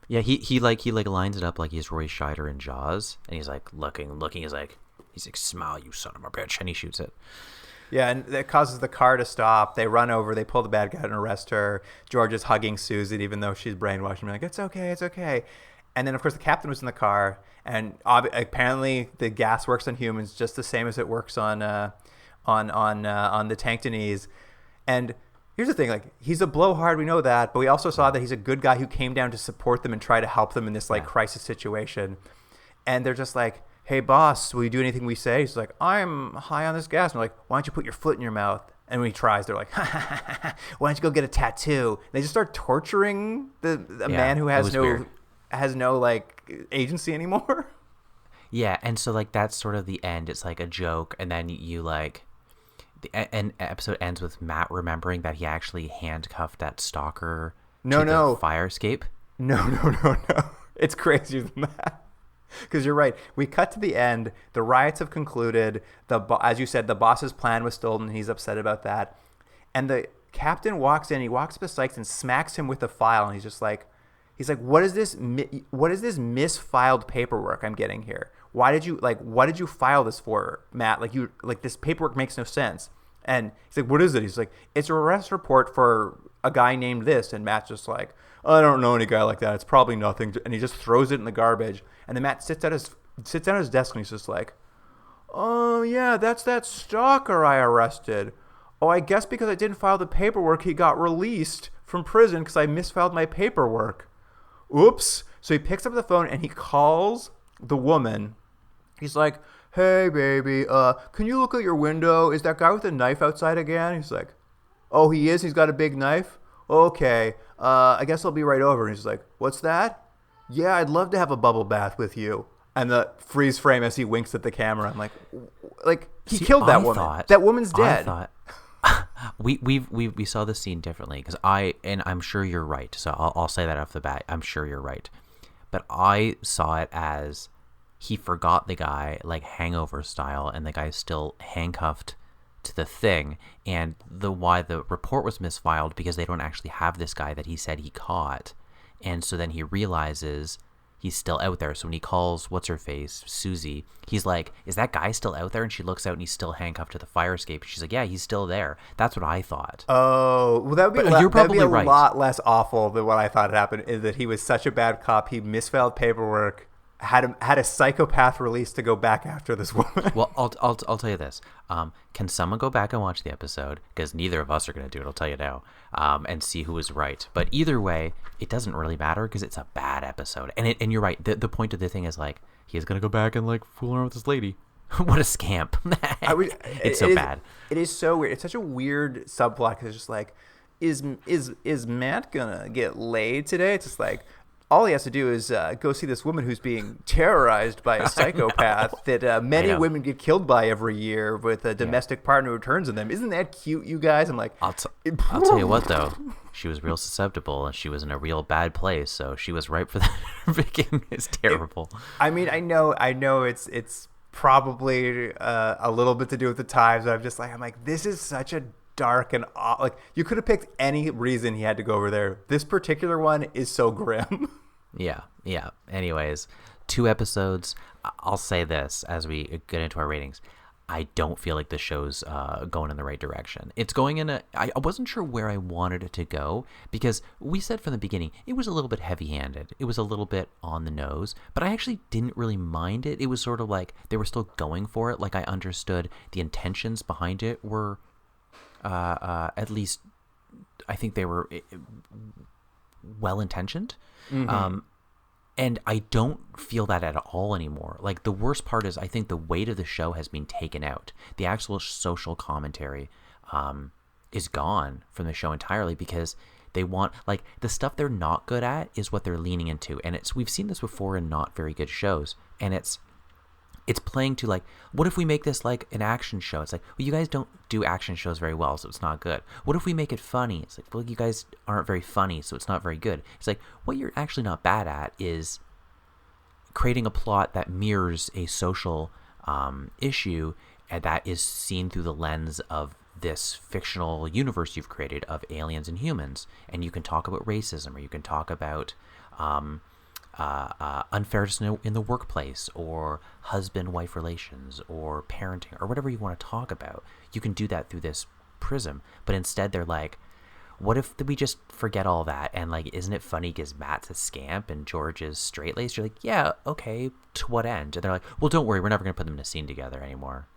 Yeah, he lines it up like he's Roy Scheider in Jaws, and he's like looking. He's like, "Smile, you son of a bitch," and he shoots it. Yeah, and that causes the car to stop. They run over. They pull the bad guy and arrest her. George is hugging Susan, even though she's brainwashed. And like, it's okay. And then, of course, the captain was in the car. And apparently, the gas works on humans just the same as it works on the Tenctonese. And here's the thing: like, he's a blowhard. We know that, but we also saw that he's a good guy who came down to support them and try to help them in this crisis situation. And they're just like, "Hey, boss, will you do anything we say?" He's like, "I'm high on this gas." And we're like, "Why don't you put your foot in your mouth?" And when he tries, they're like, "Why don't you go get a tattoo?" And they just start torturing a man who has no like agency anymore. Yeah, and so like that's sort of the end. It's like a joke, and then an episode ends with Matt remembering that he actually handcuffed that stalker to the fire escape. No. It's crazier than that. Because you're right. We cut to the end. The riots have concluded. As you said, the boss's plan was stolen. He's upset about that. And the captain walks in. He walks up to Sykes and smacks him with a file. And he's like, what is this misfiled paperwork I'm getting here? What did you file this for, Matt? This paperwork makes no sense. And he's like, what is it? He's like, it's an arrest report for a guy named this. And Matt's just like, I don't know any guy like that. It's probably nothing. And he just throws it in the garbage. And then Matt sits down at his desk and he's just like, "Oh yeah, that's that stalker I arrested. Oh, I guess because I didn't file the paperwork, he got released from prison because I misfiled my paperwork. Oops." So he picks up the phone and he calls the woman. He's like, "Hey baby, can you look out your window? Is that guy with a knife outside again?" He's like, "Oh, he is? He's got a big knife? Okay, I guess I'll be right over." And he's like, "What's that?" "Yeah, I'd love to have a bubble bath with you." And the freeze frame as he winks at the camera. I'm like he killed that woman. That woman's dead. I thought we saw the scene differently because I'm sure you're right. So I'll say that off the bat. I'm sure you're right, but I saw it as he forgot the guy like Hangover style, and the guy's still handcuffed to the thing, and why the report was misfiled because they don't actually have this guy that he said he caught. And so then he realizes he's still out there. So when he calls what's-her-face, Susie, he's like, "Is that guy still out there?" And she looks out and he's still handcuffed to the fire escape. She's like, "Yeah, he's still there." That's what I thought. Oh, well, that would be, you're probably right. Lot less awful than what I thought happened, is that he was such a bad cop. He misfiled paperwork, had a psychopath released to go back after this woman. Well, I'll tell you this. Can someone go back and watch the episode? Because neither of us are going to do it, I'll tell you now, and see who was right. But either way, it doesn't really matter because it's a bad episode. And you're right. The point of the thing is, like, he's going to go back and, like, fool around with this lady. What a scamp. It's so bad. It is so weird. It's such a weird subplot because it's just like, is Matt going to get laid today? It's just like, all he has to do is go see this woman who's being terrorized by a psychopath that many women get killed by every year with a domestic partner who turns on them. Isn't that cute, you guys? I'm like, I'll tell you what, though. She was real susceptible, and she was in a real bad place, so she was ripe for that. It's terrible. I mean, I know it's probably a little bit to do with the times. But I'm like, this is such a dark and like you could have picked any reason he had to go over there. This particular one is so grim. Yeah. Anyways, 2 episodes. I'll say this as we get into our ratings. I don't feel like the show's going in the right direction. It's going in I wasn't sure where I wanted it to go because we said from the beginning it was a little bit heavy-handed. It was a little bit on the nose, but I actually didn't really mind it. It was sort of like they were still going for it. Like I understood the intentions behind it were, at least, I think they were well-intentioned. Mm-hmm. And I don't feel that at all anymore. Like the worst part is I think the weight of the show has been taken out. The actual social commentary is gone from the show entirely because they want, like, the stuff they're not good at is what they're leaning into. And we've seen this before in not very good shows. And it's playing to, like, what if we make this like an action show? It's like, well, you guys don't do action shows very well, so it's not good. What if we make it funny? It's like, well, you guys aren't very funny, so it's not very good. It's like, what you're actually not bad at is creating a plot that mirrors a social issue and that is seen through the lens of this fictional universe you've created of aliens and humans. And you can talk about racism, or you can talk about unfairness in the workplace, or husband-wife relations, or parenting, or whatever you want to talk about. You can do that through this prism, but instead they're like, what if we just forget all that, and like, isn't it funny because Matt's a scamp and George is straight-laced? You're like, yeah, okay, to what end? And they're like, well, don't worry, we're never going to put them in a scene together anymore.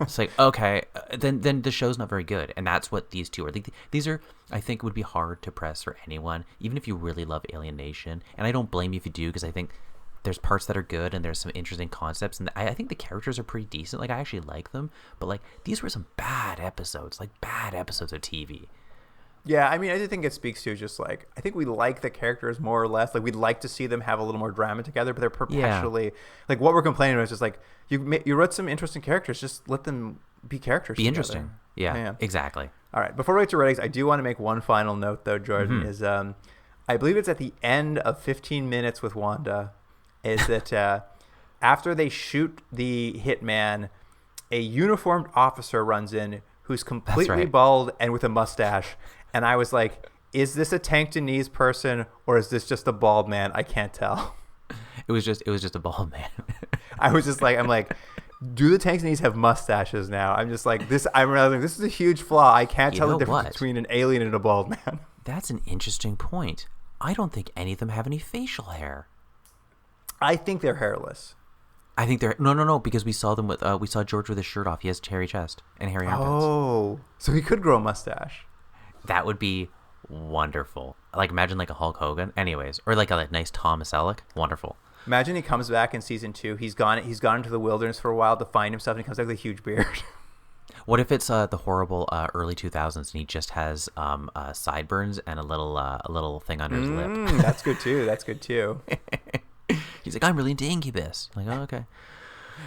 It's like, okay, then the show's not very good. And that's what these two are. These are, I think, would be hard to press for anyone, even if you really love Alien Nation. And I don't blame you if you do, because I think there's parts that are good and there's some interesting concepts, and I think the characters are pretty decent. Like, I actually like them, but like, these were some bad episodes, like bad episodes of TV. Yeah, I mean, I do think it speaks to just like, I think we like the characters more or less. Like, we'd like to see them have a little more drama together, but they're perpetually like, what we're complaining about is just like, you wrote some interesting characters, just let them be characters. Be together. Interesting. Yeah, exactly. All right, before we get to ratings, I do want to make one final note though, Jordan. Is I believe it's at the end of 15 Minutes with Wanda, is that after they shoot the hitman, a uniformed officer runs in who's completely bald and with a mustache. And I was like, is this a Tenctonese person or is this just a bald man? I can't tell. It was just a bald man. I was just like, I'm like, do the Tenctonese have mustaches now? I'm just like, I'm realizing this is a huge flaw. I can't tell the difference between an alien and a bald man. That's an interesting point. I don't think any of them have any facial hair. I think they're hairless. I think they're no, because we saw them with we saw George with his shirt off. He has hairy chest and hairy armpits. Oh, so he could grow a mustache. That would be wonderful. Like, imagine like a Hulk Hogan. Anyways, or like a nice Thomas Selleck. Wonderful. Imagine he comes back in season 2. He's gone into the wilderness for a while to find himself, and he comes back with a huge beard. What if it's the horrible early 2000s and he just has sideburns and a little thing under his lip? That's good too. He's like, I'm really into Incubus. I'm like, oh, okay.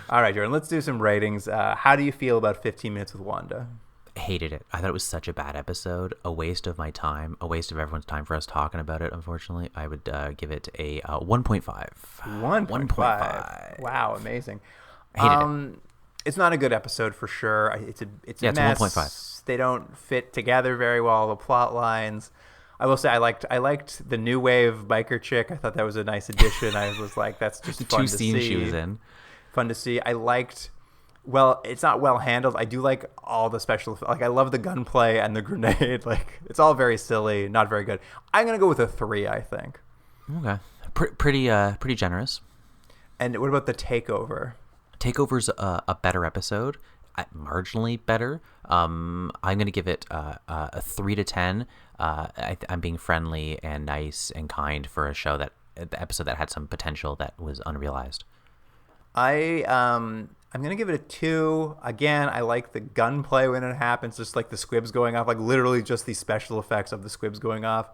All right, Jordan, let's do some ratings. How do you feel about 15 Minutes with Wanda? Hated it. I thought it was such a bad episode, a waste of my time, a waste of everyone's time for us talking about it. Unfortunately, I would give it a 1.5. 1.5. Wow, amazing. Hated it. It's not a good episode for sure. It's a mess. It's 1.5. They don't fit together very well. The plot lines. I will say I liked the new wave biker chick. I thought that was a nice addition. I was like, that's just fun to see. 2 scenes she was in. Fun to see. I liked. Well, it's not well handled. I do like all the special. Like, I love the gunplay and the grenade. Like, it's all very silly, not very good. I'm gonna go with a 3. I think. Okay, pretty generous. And what about the Takeover? Takeover's a better episode, marginally better. I'm gonna give it a 3 to 10. I'm being friendly and nice and kind for a show the episode that had some potential that was unrealized. I'm going to give it a 2. Again, I like the gunplay when it happens, just like the squibs going off, like literally just the special effects of the squibs going off.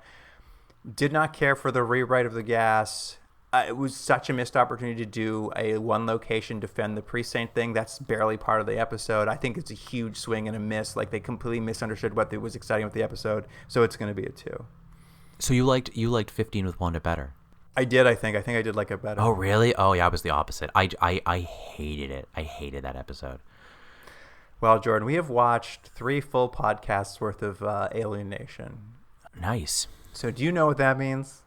Did not care for the rewrite of the gas. It was such a missed opportunity to do a one location defend the precinct thing. That's barely part of the episode. I think it's a huge swing and a miss. Like, they completely misunderstood what was exciting with the episode. So it's going to be a 2. So you liked 15 with Wanda better? I did, I think. I think I did like it better. Oh, really? Oh, yeah, I was the opposite. I hated it. I hated that episode. Well, Jordan, we have watched 3 full podcasts worth of Alien Nation. Nice. So do you know what that means?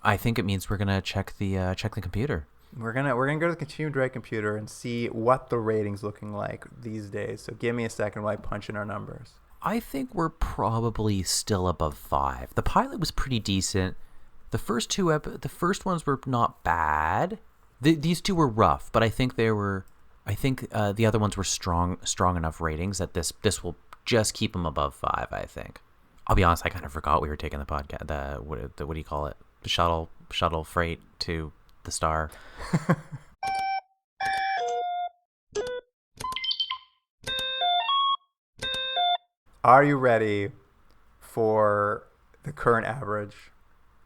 I think it means we're gonna check the computer. We're gonna go to the Continuum Drag computer and see what the rating's looking like these days. So give me a second while I punch in our numbers. I think we're probably still above 5. The pilot was pretty decent. The first ones were not bad. These 2 were rough, but I think they were. I think the other ones were strong enough ratings that this will just keep them above 5. I think. I'll be honest. I kind of forgot we were taking the podcast. What do you call it? The shuttle freight to the star. Are you ready for the current average?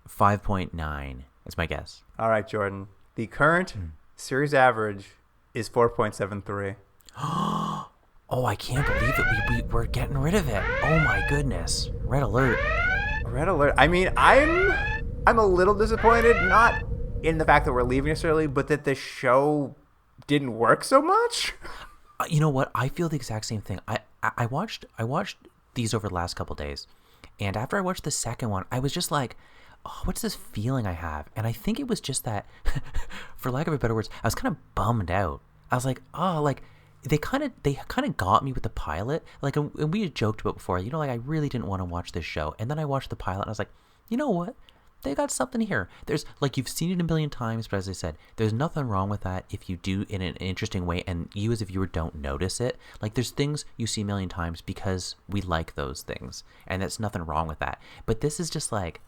5.9 is my guess. All right, Jordan. The current series average is 4.73. Oh, I can't believe it. We're getting rid of it. Oh my goodness. Red alert. Red alert. I mean, I'm a little disappointed, not in the fact that we're leaving this early, but that the show didn't work so much. You know what? I feel the exact same thing. I watched these over the last couple days, and after I watched the second one, I was just like, oh, what's this feeling I have? And I think it was just that, for lack of a better words, I was kind of bummed out. I was like, oh, like they kind of got me with the pilot. Like, and we had joked about before, like I really didn't want to watch this show, and then I watched the pilot, and I was like, you know what? They got something here. There's, like, you've seen it a million times, but as I said, there's nothing wrong with that if you do in an interesting way, and you as a viewer don't notice it. Like, there's things you see a million times because we like those things, and there's nothing wrong with that. But this is just, like,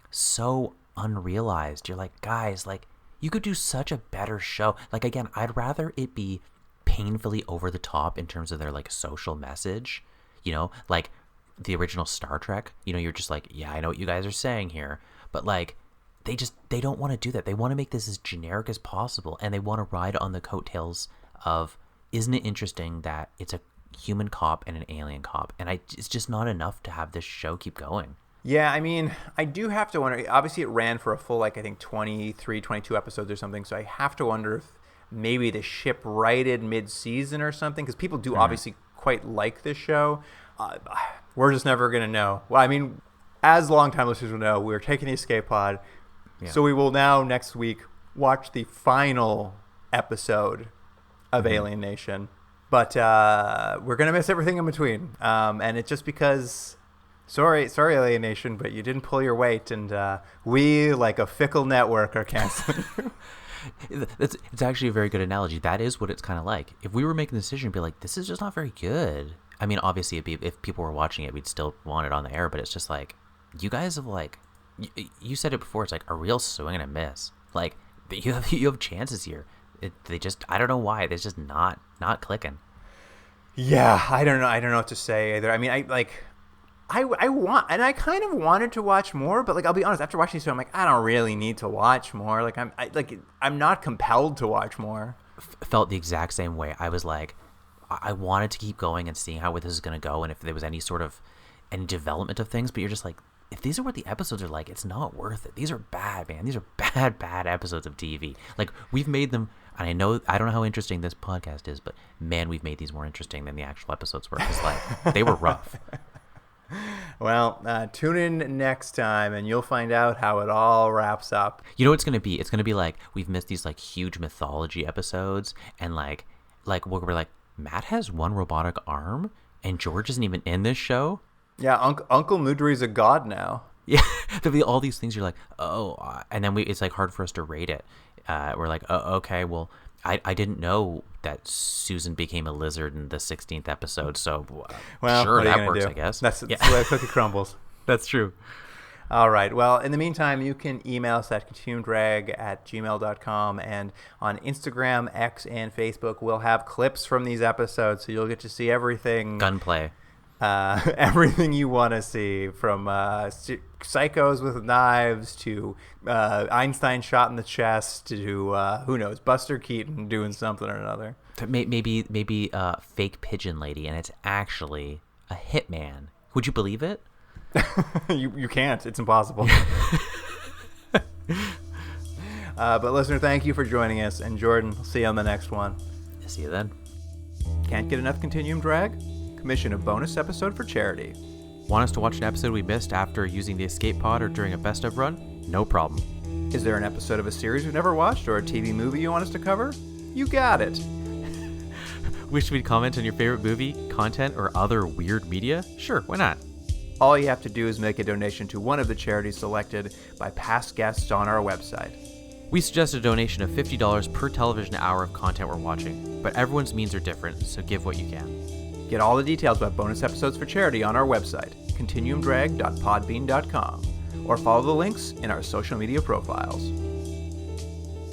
so unrealized. You're like, guys, like, you could do such a better show. Like, again, I'd rather it be painfully over the top in terms of their, like, social message, like the original Star Trek. You're just like, yeah, I know what you guys are saying here. But, like, they don't want to do that. They want to make this as generic as possible, and they want to ride on the coattails of, isn't it interesting that it's a human cop and an alien cop? And it's just not enough to have this show keep going. Yeah, I mean, I do have to wonder. Obviously, it ran for a full, like, I think 23, 22 episodes or something, so I have to wonder if maybe the ship righted mid-season or something, because people do obviously quite like this show. We're just never going to know. Well, I mean, as longtime listeners will know, we're taking the escape pod. Yeah. So we will now next week watch the final episode of Alien Nation. But we're going to miss everything in between. And it's just because, sorry, Alien Nation, but you didn't pull your weight. And we, like a fickle network, are canceling you. It's actually a very good analogy. That is what it's kind of like. If we were making the decision, be like, this is just not very good. I mean, obviously, if people were watching it, we'd still want it on the air. But it's just like, you guys have, like, you said it before, it's like a real swing and a miss. Like, you have chances here. They just, I don't know why, they're just not clicking. Yeah, I don't know what to say either. I mean, I want, and I kind of wanted to watch more, but, like, I'll be honest, after watching this show, I'm like, I don't really need to watch more. Like, I'm not compelled to watch more. Felt the exact same way. I was like, I wanted to keep going and seeing how this is going to go, and if there was any development of things, but you're just like, if these are what the episodes are like, it's not worth it. These are bad, man. These are bad episodes of TV. Like, we've made them, and I don't know how interesting this podcast is, but man, we've made these more interesting than the actual episodes were, because, like, they were rough. Well, tune in next time, and you'll find out how it all wraps up. You know what it's going to be? It's going to be like, we've missed these, like, huge mythology episodes, and, like we're like, Matt has one robotic arm, and George isn't even in this show? Yeah, Uncle Mudry's a god now. Yeah, there'll be all these things you're like, and then it's like hard for us to rate it. We're like, oh, okay, well, I didn't know that Susan became a lizard in the 16th episode, so well, sure, that works, I guess. That's the way a cookie crumbles. That's true. All right. Well, in the meantime, you can email us at continuumdrag@gmail.com, and on Instagram, X, and Facebook, we'll have clips from these episodes, so you'll get to see everything. Gunplay. Everything you want to see, from psychos with knives to Einstein shot in the chest to who knows, Buster Keaton doing something or another. Maybe fake pigeon lady, and it's actually a hitman. Would you believe it? You can't. It's impossible. But listener, thank you for joining us. And Jordan, we'll see you on the next one. See you then. Can't get enough Continuum Drag? Commission a bonus episode for charity. Want us to watch an episode we missed after using the escape pod or during a best of run? No problem. Is there an episode of a series we've never watched or a TV movie you want us to cover? You got it. Wish we'd comment on your favorite movie, content, or other weird media? Sure, why not? All you have to do is make a donation to one of the charities selected by past guests on our website. We suggest a donation of $50 per television hour of content we're watching, but everyone's means are different, so give what you can. Get all the details about bonus episodes for charity on our website, continuumdrag.podbean.com, or follow the links in our social media profiles.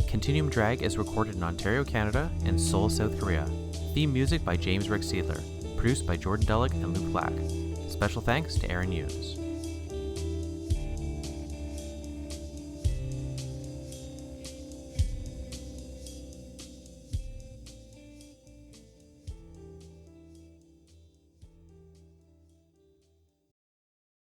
Continuum Drag is recorded in Ontario, Canada, and Seoul, South Korea. Theme music by James Rick Seidler, produced by Jordan Delick and Luke Black. Special thanks to Aaron Hughes.